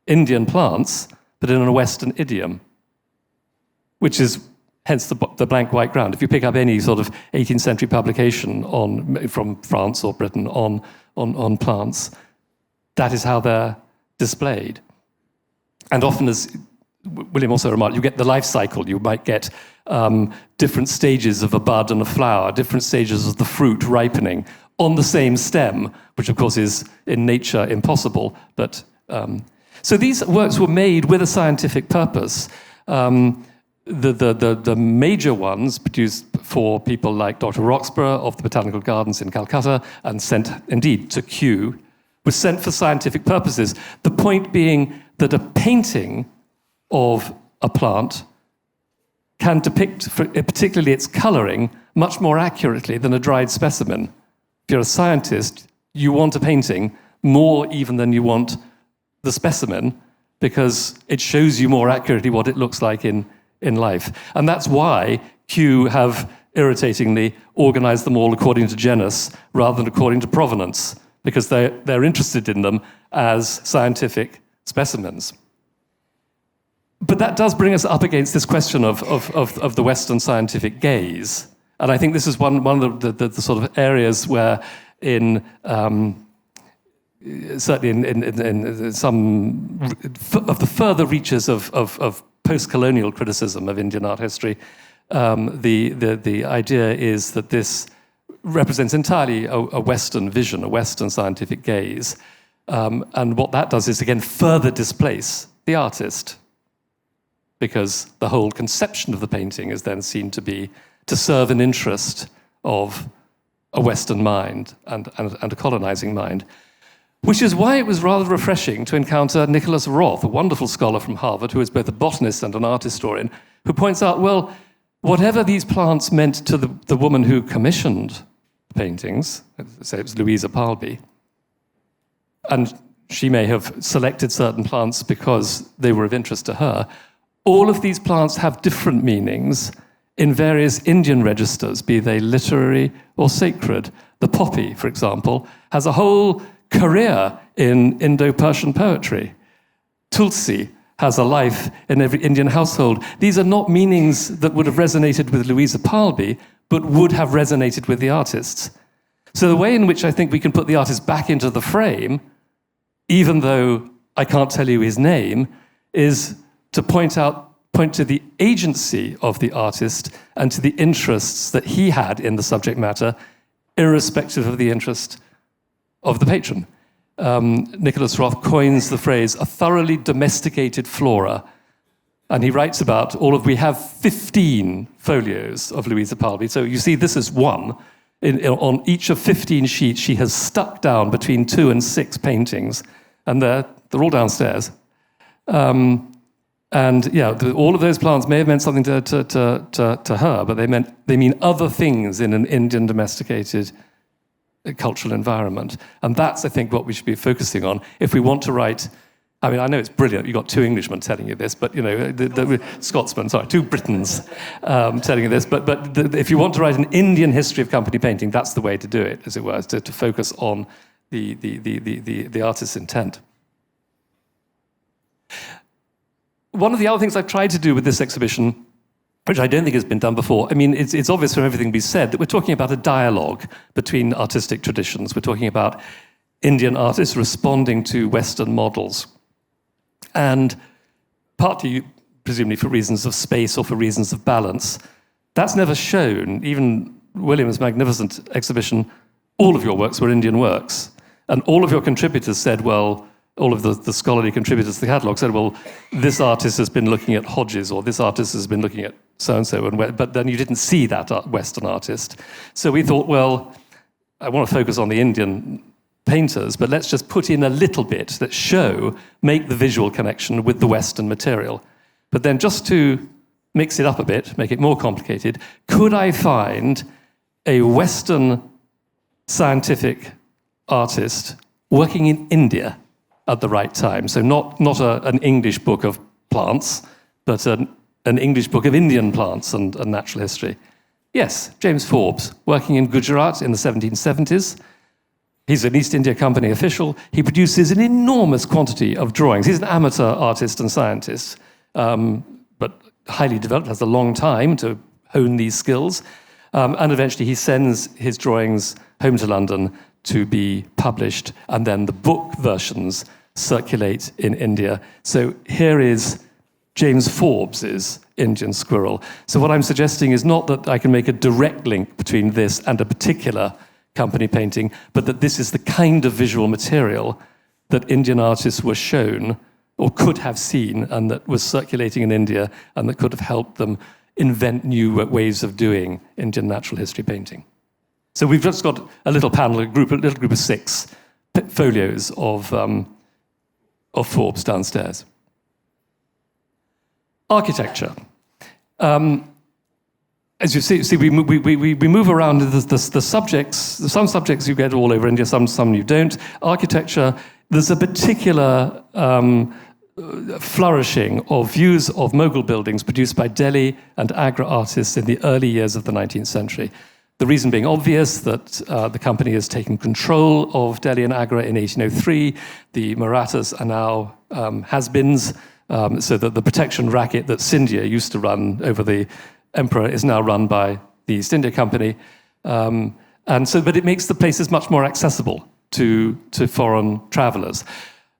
Indian plants, but in a Western idiom, which is hence the blank white ground. If you pick up any sort of 18th century publication from France or Britain on plants, that is how they're displayed. And often, as William also remarked, you get the life cycle. You might get different stages of a bud and a flower, different stages of the fruit ripening on the same stem, which of course is in nature impossible. But so these works were made with a scientific purpose. The major ones produced for people like Dr. Roxburgh of the Botanical Gardens in Calcutta and sent indeed to Kew, was sent for scientific purposes. The point being that a painting of a plant can depict, particularly its colouring, much more accurately than a dried specimen. If you're a scientist, you want a painting more even than you want the specimen, because it shows you more accurately what it looks like in life. And that's why Kew have irritatingly organised them all according to genus rather than according to provenance, because they're interested in them as scientific specimens. But that does bring us up against this question of the Western scientific gaze. And I think this is one of the sort of areas where certainly in some of the further reaches of post-colonial criticism of Indian art history, the idea is that this represents entirely a Western vision, a Western scientific gaze. And what that does is, again, further displace the artist, because the whole conception of the painting is then seen to serve an interest of a Western mind and a colonizing mind. Which is why it was rather refreshing to encounter Nicholas Roth, a wonderful scholar from Harvard, who is both a botanist and an art historian, who points out, well, whatever these plants meant to the woman who commissioned the paintings, say it was Louisa Palby, and she may have selected certain plants because they were of interest to her, all of these plants have different meanings in various Indian registers, be they literary or sacred. The poppy, for example, has a whole career in Indo-Persian poetry. Tulsi has a life in every Indian household. These are not meanings that would have resonated with Louisa Palby, but would have resonated with the artists. So the way in which I think we can put the artist back into the frame, even though I can't tell you his name, is to point to the agency of the artist and to the interests that he had in the subject matter, irrespective of the interest of the patron. Nicholas Roth coins the phrase, a thoroughly domesticated flora. And he writes about we have 15 folios of Louisa Palby. So you see, this is one. On each of 15 sheets, she has stuck down between 2 and 6 paintings, and they're all downstairs. And all of those plants may have meant something to her, but they mean other things in an Indian domesticated cultural environment. And that's, I think, what we should be focusing on if we want to write. I mean, I know it's brilliant. You've got two Englishmen telling you this, but the Scotsmen, sorry, two Britons telling you this. But if you want to write an Indian history of company painting, that's the way to do it, as it were, to focus on the artist's intent. One of the other things I've tried to do with this exhibition, which I don't think has been done before, I mean, it's obvious from everything we said that we're talking about a dialogue between artistic traditions. We're talking about Indian artists responding to Western models. And partly, presumably for reasons of space or for reasons of balance, that's never shown. Even William's magnificent exhibition, all of your works were Indian works. And all of your contributors said, well, all of the scholarly contributors to the catalogue said, well, this artist has been looking at Hodges, or this artist has been looking at so-and-so, but then you didn't see that Western artist. So we thought, well, I want to focus on the Indian painters, but let's just put in a little bit that make the visual connection with the Western material. But then just to mix it up a bit, make it more complicated, could I find a Western scientific artist working in India at the right time? So not an English book of plants, but an English book of Indian plants and natural history. Yes, James Forbes, working in Gujarat in the 1770s. He's an East India Company official. He produces an enormous quantity of drawings. He's an amateur artist and scientist, but highly developed, has a long time to hone these skills. And eventually he sends his drawings home to London to be published, and then the book versions circulate in India. So here is James Forbes's Indian Squirrel. So what I'm suggesting is not that I can make a direct link between this and a particular company painting, but that this is the kind of visual material that Indian artists were shown or could have seen, and that was circulating in India, and that could have helped them invent new ways of doing Indian natural history painting. So we've just got a little panel, a little group of 6 folios of Forbes downstairs. Architecture. As you see, we move around the subjects. Some subjects you get all over India, some you don't. Architecture, there's a particular flourishing of views of Mughal buildings produced by Delhi and Agra artists in the early years of the 19th century. The reason being obvious, that the company has taken control of Delhi and Agra in 1803. The Marathas are now has-beens, so that the protection racket that Scindia used to run over the emperor is now run by the East India Company. But it makes the places much more accessible to foreign travelers.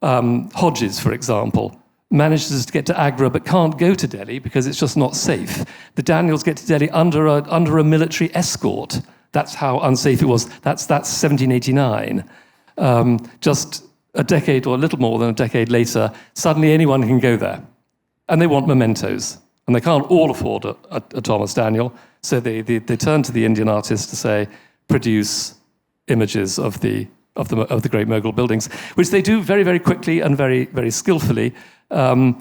Hodges, for example, manages to get to Agra but can't go to Delhi because it's just not safe. The Daniels get to Delhi under a military escort. That's how unsafe it was. That's 1789. Just a decade or a little more than a decade later, suddenly anyone can go there. And they want mementos. And they can't all afford a Thomas Daniel, so they turn to the Indian artist to say, produce images of the great Mughal buildings, which they do very, very quickly and very, very skillfully. But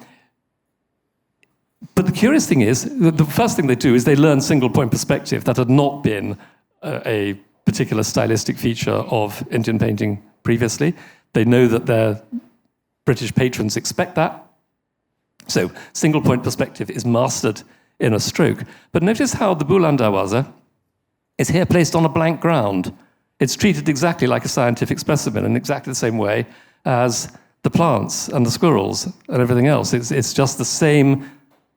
the curious thing is, the first thing they do is they learn single-point perspective. That had not been a particular stylistic feature of Indian painting previously. They know that their British patrons expect that. So single-point perspective is mastered in a stroke. But notice how the Buland Darwaza is here placed on a blank ground. It's treated exactly like a scientific specimen in exactly the same way as the plants and the squirrels and everything else. It's just the same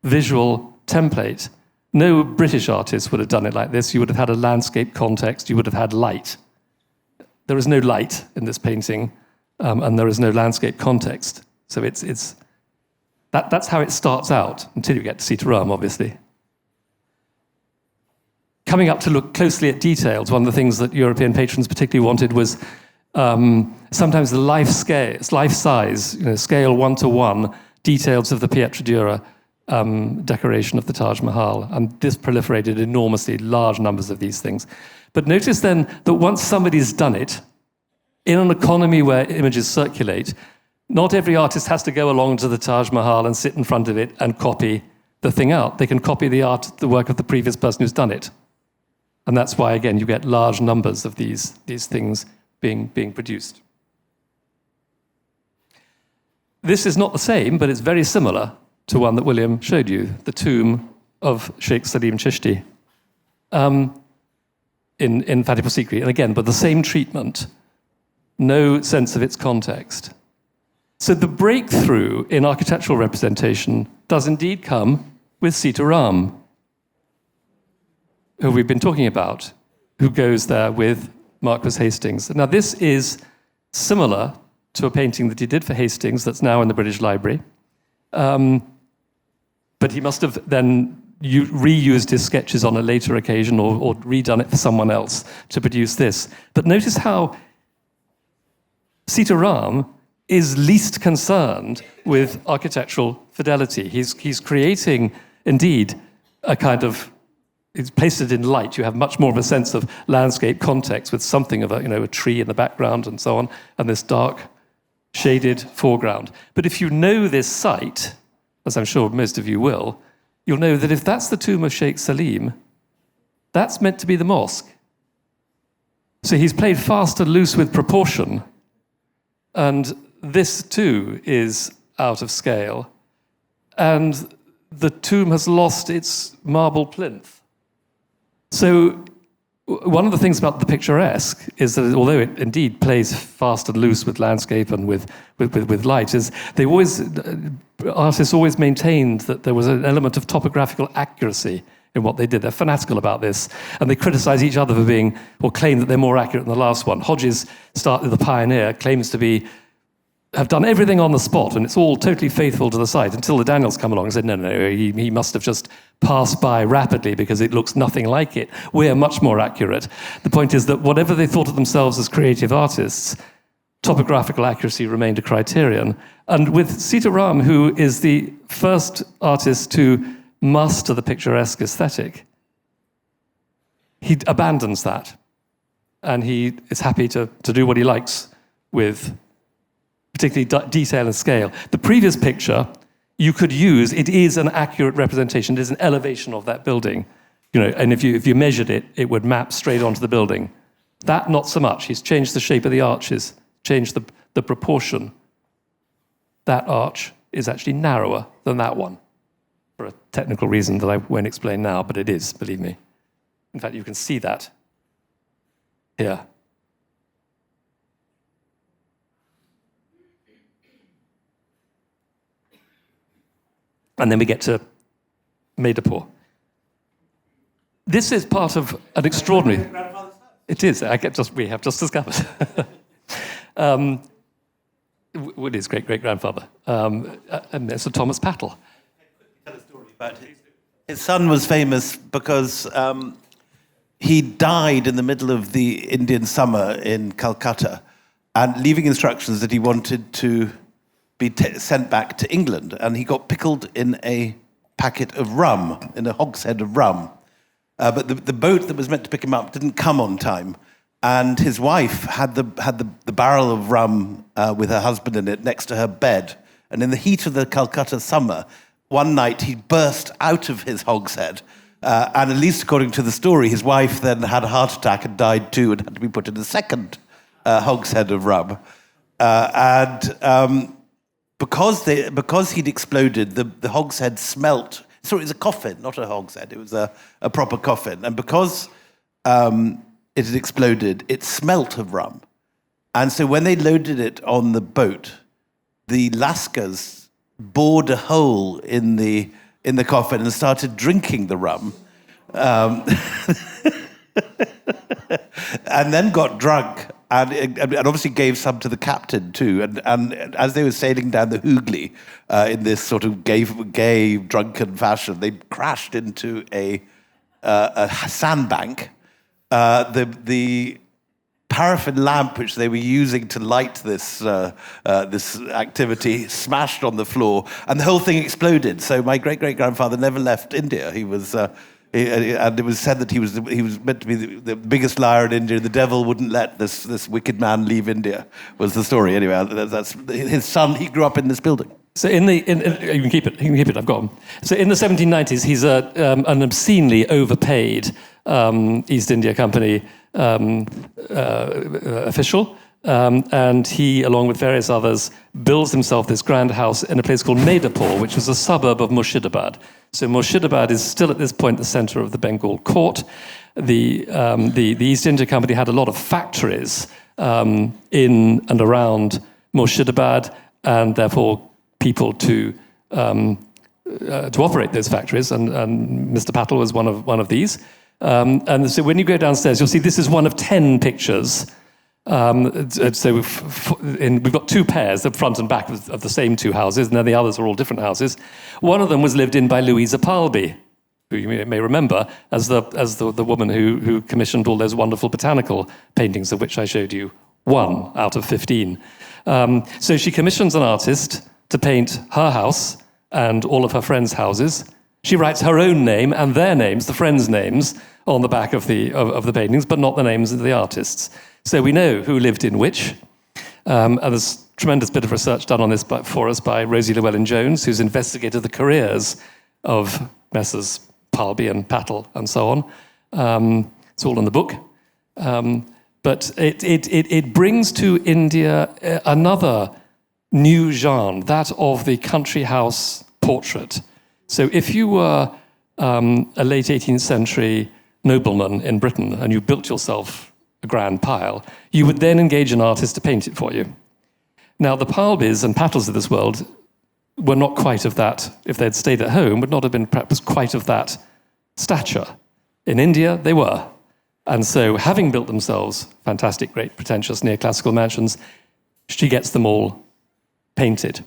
visual template. No British artist would have done it like this. You would have had a landscape context. You would have had light. There is no light in this painting, and there is no landscape context. So that's how it starts out, until you get to Sitaram, obviously. Coming up to look closely at details, one of the things that European patrons particularly wanted was sometimes the life size, scale 1-to-1 details of the Pietra decoration of the Taj Mahal. And this proliferated enormously large numbers of these things. But notice then that once somebody's done it, in an economy where images circulate, Not every artist has to go along to the Taj Mahal and sit in front of it and copy the thing out. They can copy the work of the previous person who's done it. And that's why, again, you get large numbers of these things being produced. This is not the same, but it's very similar to one that William showed you, the tomb of Sheikh Salim Chishti in Fatehpur Sikri. And again, but the same treatment, no sense of its context. So the breakthrough in architectural representation does indeed come with Sita Ram, who we've been talking about, who goes there with Marquis Hastings. Now, this is similar to a painting that he did for Hastings that's now in the British Library. But he must have then reused his sketches on a later occasion or redone it for someone else to produce this. But notice how Sita Ram is least concerned with architectural fidelity. He's creating, indeed, a kind of, he's placed it in light. You have much more of a sense of landscape context with something of a tree in the background and so on, and this dark, shaded foreground. But if you know this site, as I'm sure most of you will, you'll know that if that's the tomb of Sheikh Salim, that's meant to be the mosque. So he's played fast and loose with proportion, and this too is out of scale. And the tomb has lost its marble plinth. So one of the things about the picturesque is that although it indeed plays fast and loose with landscape and with light, is artists always maintained that there was an element of topographical accuracy in what they did. They're fanatical about this, and they criticize each other for being, or claim that they're more accurate than the last one. Hodges, the pioneer, claims to have done everything on the spot, and it's all totally faithful to the site, until the Daniels come along and said, no, he must have just passed by rapidly because it looks nothing like it. We're much more accurate. The point is that whatever they thought of themselves as creative artists, topographical accuracy remained a criterion. And with Sita Ram, who is the first artist to master the picturesque aesthetic, he abandons that. And he is happy to do what he likes with particularly detail and scale. The previous picture you could use, it is an accurate representation, it is an elevation of that building. And if you measured it, it would map straight onto the building. That, not so much. He's changed the shape of the arches, changed the proportion. That arch is actually narrower than that one, for a technical reason that I won't explain now, but it is, believe me. In fact, you can see that here. And then we get to Madhapur. This is part of an extraordinary... It is. We have just discovered. With his great-great-grandfather. And Sir Thomas Pattle. Tell a story about his son was famous because he died in the middle of the Indian summer in Calcutta, and leaving instructions that he wanted to be sent back to England, and he got pickled in a packet of rum, in a hogshead of rum. But the boat that was meant to pick him up didn't come on time, and his wife had the barrel of rum with her husband in it next to her bed. And in the heat of the Calcutta summer, one night he burst out of his hogshead, and at least according to the story, his wife then had a heart attack and died too, and had to be put in a second hogshead of rum. Because he'd exploded, the hogshead smelt. Sorry, it was a coffin, not a hogshead. It was a proper coffin. And because it had exploded, it smelt of rum. And so when they loaded it on the boat, the Lascars bored a hole in the coffin and started drinking the rum. And then got drunk. And obviously gave some to the captain too. And as they were sailing down the Hooghly in this sort of gay drunken fashion, they crashed into a sandbank. The paraffin lamp which they were using to light this activity smashed on the floor, and the whole thing exploded. So my great-great-grandfather never left India. He And it was said that he was meant to be the biggest liar in India. The devil wouldn't let this wicked man leave India. Was the story anyway? That's his son. He grew up in this building. So you can keep it. You can keep it. I've got him. So in the 1790s, he's an obscenely overpaid East India Company official. And he, along with various others, builds himself this grand house in a place called Madapur, which was a suburb of Murshidabad. So Murshidabad is still at this point the center of the Bengal court. The East India Company had a lot of factories in and around Murshidabad, and therefore people to operate those factories. And Mr. Patel was one of these. And so when you go downstairs, you'll see this is one of 10 pictures. So we've got two pairs, the front and back of the same two houses, and then the others are all different houses. One of them was lived in by Louisa Palby, who you may remember as the woman who commissioned all those wonderful botanical paintings, of which I showed you 1 out of 15. So she commissions an artist to paint her house and all of her friends' houses. She writes her own name and their names, the friends' names, on the back of the paintings, but not the names of the artists. So we know who lived in which. And there's a tremendous bit of research done on this for us by Rosie Llewellyn-Jones, who's investigated the careers of Messrs. Palby and Patel and so on. It's all in the book. But it brings to India another new genre, that of the country house portrait. So if you were a late 18th century nobleman in Britain and you built yourself a grand pile, you would then engage an artist to paint it for you. Now, the Palbys and Patels of this world were not quite of that, if they'd stayed at home, would not have been perhaps quite of that stature. In India, they were. And so, having built themselves fantastic, great, pretentious, neoclassical mansions, she gets them all painted.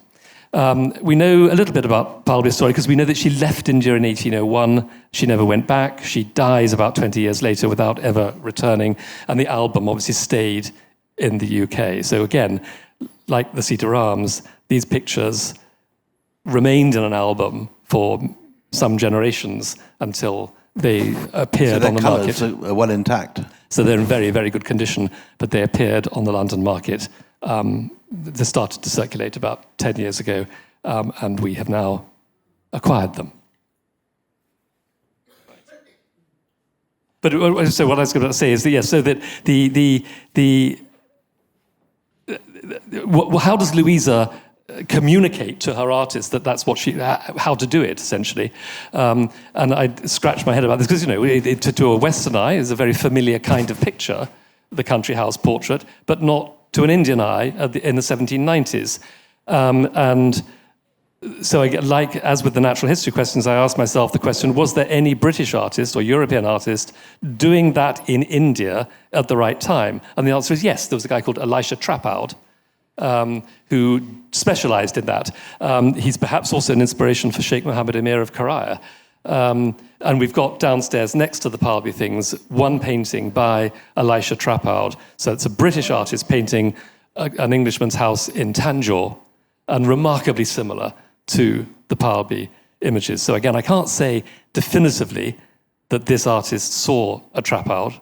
We know a little bit about Palby's story because we know that she left India in 1801. She never went back. She dies about 20 years later without ever returning. And the album obviously stayed in the UK. So again, like the Sita Rams, these pictures remained in an album for some generations until they appeared on the market. So their colours are well intact. So they're in very, very good condition, but they appeared on the London market. They started to circulate about 10 years ago, and we have now acquired them. But so what I was going to say is that, yes, so that how does Louisa communicate to her artist that's what how to do it, essentially? And I scratched my head about this because, to a Western eye, is a very familiar kind of picture, the country house portrait, but not to an Indian eye in the 1790s. And so, as with the natural history questions, I asked myself the question, was there any British artist or European artist doing that in India at the right time? And the answer is yes. There was a guy called Elisha Trappoud, who specialized in that. He's perhaps also an inspiration for Sheikh Mohammed Emir of Karaya. And we've got downstairs, next to the Palby things, one painting by Elisha Trappoud. So it's a British artist painting an Englishman's house in Tanjore, and remarkably similar to the Palby images. So again, I can't say definitively that this artist saw a Trappoud,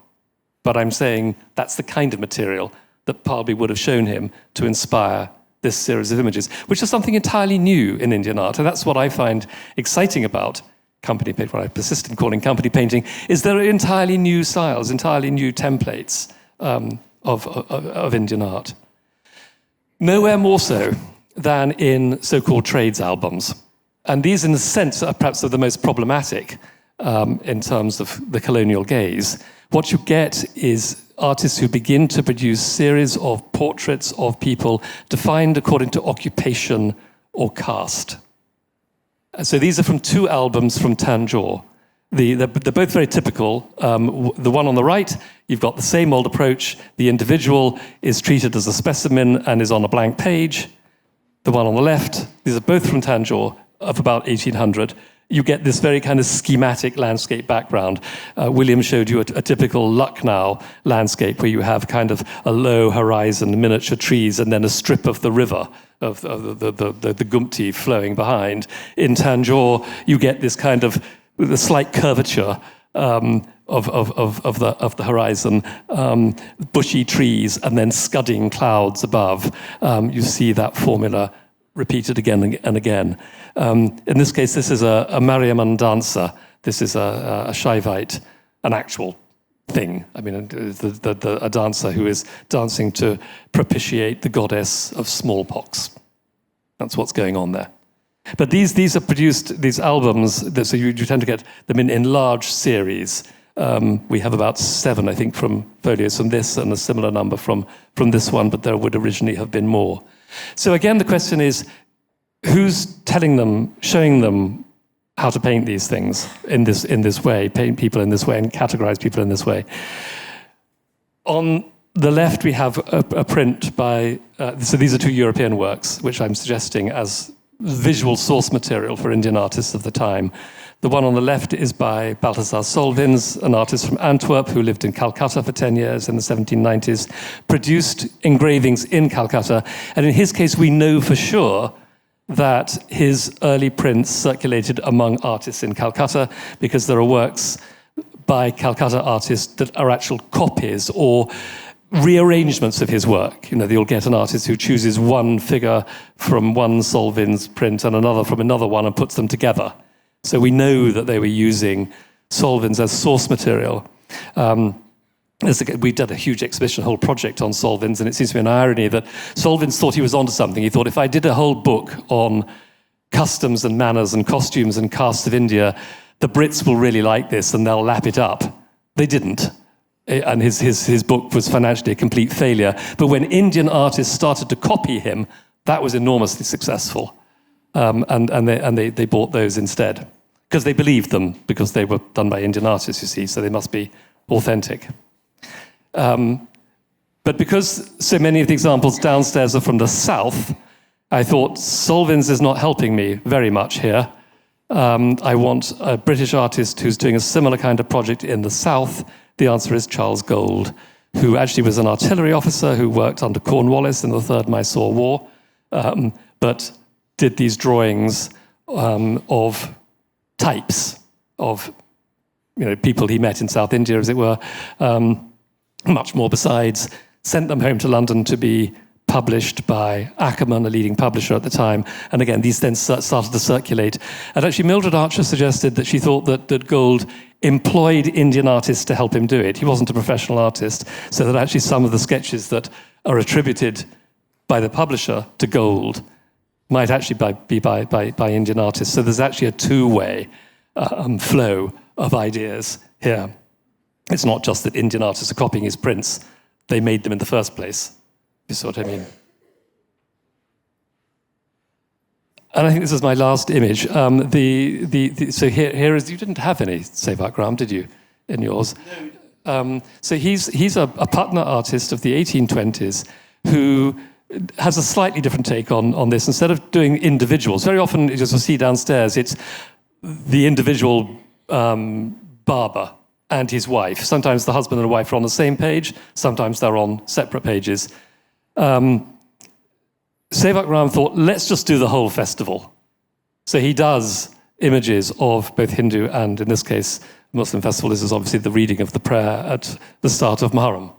but I'm saying that's the kind of material that Palby would have shown him to inspire this series of images, which is something entirely new in Indian art. And that's what I find exciting about company painting, what I persist in calling company painting, is there are entirely new styles, entirely new templates of Indian art. Nowhere more so than in so-called trades albums. And these, in a sense, are perhaps the most problematic in terms of the colonial gaze. What you get is artists who begin to produce series of portraits of people defined according to occupation or caste. So these are from 2 albums from Tanjore. They're both very typical. The one on the right, you've got the same old approach. The individual is treated as a specimen and is on a blank page. The one on the left, these are both from Tanjore of about 1800. You get this very kind of schematic landscape background. William showed you a typical Lucknow landscape where you have kind of a low horizon, miniature trees, and then a strip of the river, of the Gumti flowing behind. In Tanjore, you get this kind of the slight curvature of the horizon, bushy trees, and then scudding clouds above. You see that formula repeated again and again. In this case, this is a Mariamman dancer. This is a Shaivite, an actual thing. I mean, a dancer who is dancing to propitiate the goddess of smallpox. That's what's going on there. But these are produced, these albums, so you tend to get them in large series. We have about 7, I think, from folios from this, and a similar number from this one, but there would originally have been more. So again, the question is, who's telling them, showing them how to paint these things in this way, paint people in this way, and categorize people in this way? On the left, we have a print by, so these are 2 European works, which I'm suggesting as visual source material for Indian artists of the time. The one on the left is by Balthasar Solvins, an artist from Antwerp who lived in Calcutta for 10 years in the 1790s, produced engravings in Calcutta, and in his case we know for sure that his early prints circulated among artists in Calcutta, because there are works by Calcutta artists that are actual copies or rearrangements of his work. You know, you'll get an artist who chooses one figure from one Solvins print and another from another one and puts them together. So we know that they were using Solvins as source material. We did a huge exhibition, a whole project on Solvins, and it seems to be an irony that Solvins thought he was onto something. He thought, if I did a whole book on customs and manners and costumes and castes of India, the Brits will really like this and they'll lap it up. They didn't. And his book was financially a complete failure. But when Indian artists started to copy him, that was enormously successful. And they bought those instead. Because they believed them, because they were done by Indian artists, you see, so they must be authentic. But because so many of the examples downstairs are from the south, I thought Solvins is not helping me very much here. I want a British artist who's doing a similar kind of project in the south. The answer is Charles Gould, who actually was an artillery officer who worked under Cornwallis in the Third Mysore War, but did these drawings of types of, people he met in South India, as it were, much more besides, sent them home to London to be published by Ackerman, a leading publisher at the time. And again, these then started to circulate. And actually, Mildred Archer suggested that she thought that Gould employed Indian artists to help him do it. He wasn't a professional artist, so that actually some of the sketches that are attributed by the publisher to Gould might actually be by Indian artists. So there's actually a two-way flow of ideas here. It's not just that Indian artists are copying his prints. They made them in the first place. You see what I mean? And I think this is my last image. So here is, you didn't have any Sevak, did you, in yours? No. So he's a Patna artist of the 1820s who has a slightly different take on this. Instead of doing individuals, very often, as you'll see downstairs, it's the individual barber and his wife. Sometimes the husband and wife are on the same page, sometimes they're on separate pages. Sevak Ram thought, let's just do the whole festival. So he does images of both Hindu and, in this case, Muslim festival. This is obviously the reading of the prayer at the start of Muharram,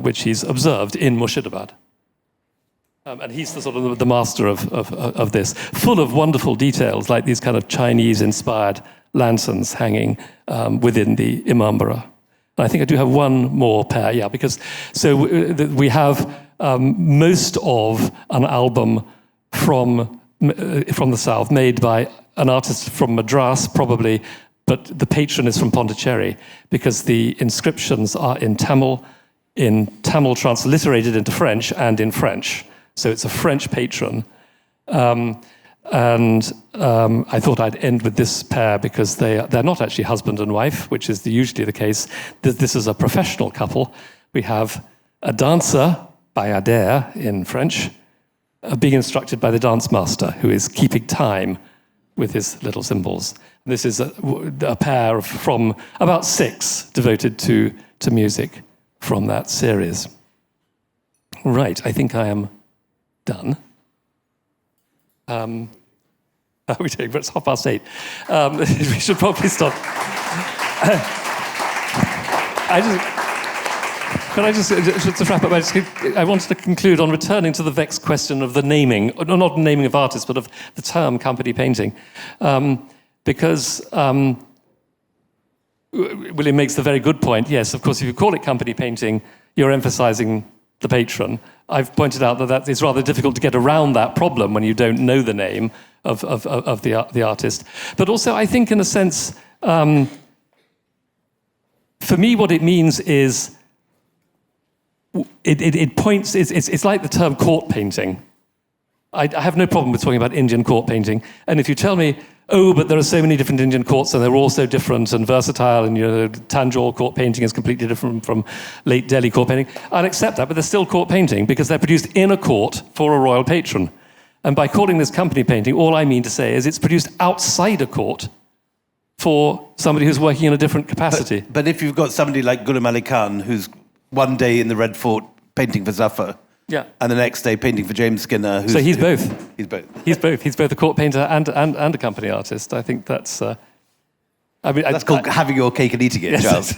which he's observed in Murshidabad. And he's the sort of the master of this, full of wonderful details, like these kind of Chinese-inspired lanterns hanging within the Imambara. And I think I do have one more pair, because so we have most of an album from the south, made by an artist from Madras, probably, but the patron is from Pondicherry, because the inscriptions are in Tamil transliterated into French and in French. So it's a French patron. And I thought I'd end with this pair because they're not actually husband and wife, which is usually the case. This is a professional couple. We have a dancer, bayadère in French, being instructed by the dance master, who is keeping time with his little cymbals. This is a pair from about 6 devoted to music from that series. Right, I think I am done. And How are we doing? But it's 8:30. We should probably stop. Just to wrap up, I wanted to conclude on returning to the vexed question of the naming, not naming of artists, but of the term company painting. Because William makes the very good point. Yes, of course, if you call it company painting, you're emphasizing the patron. I've pointed out that it's rather difficult to get around that problem when you don't know the name of the artist. But also, I think, in a sense, for me, what it means is it points. It's like the term court painting. I have no problem with talking about Indian court painting. And if you tell me, oh, but there are so many different Indian courts and they're all so different and versatile, and Tanjore court painting is completely different from late Delhi court painting, I'll accept that, but they're still court painting because they're produced in a court for a royal patron. And by calling this company painting, all I mean to say is it's produced outside a court for somebody who's working in a different capacity. But if you've got somebody like Ghulam Ali Khan, who's one day in the Red Fort painting for Zafar, yeah, and the next day painting for James Skinner. So he's both. He's both. He's both. He's both a court painter and a company artist. I think that's... That's called having your cake and eating it, yes, Giles.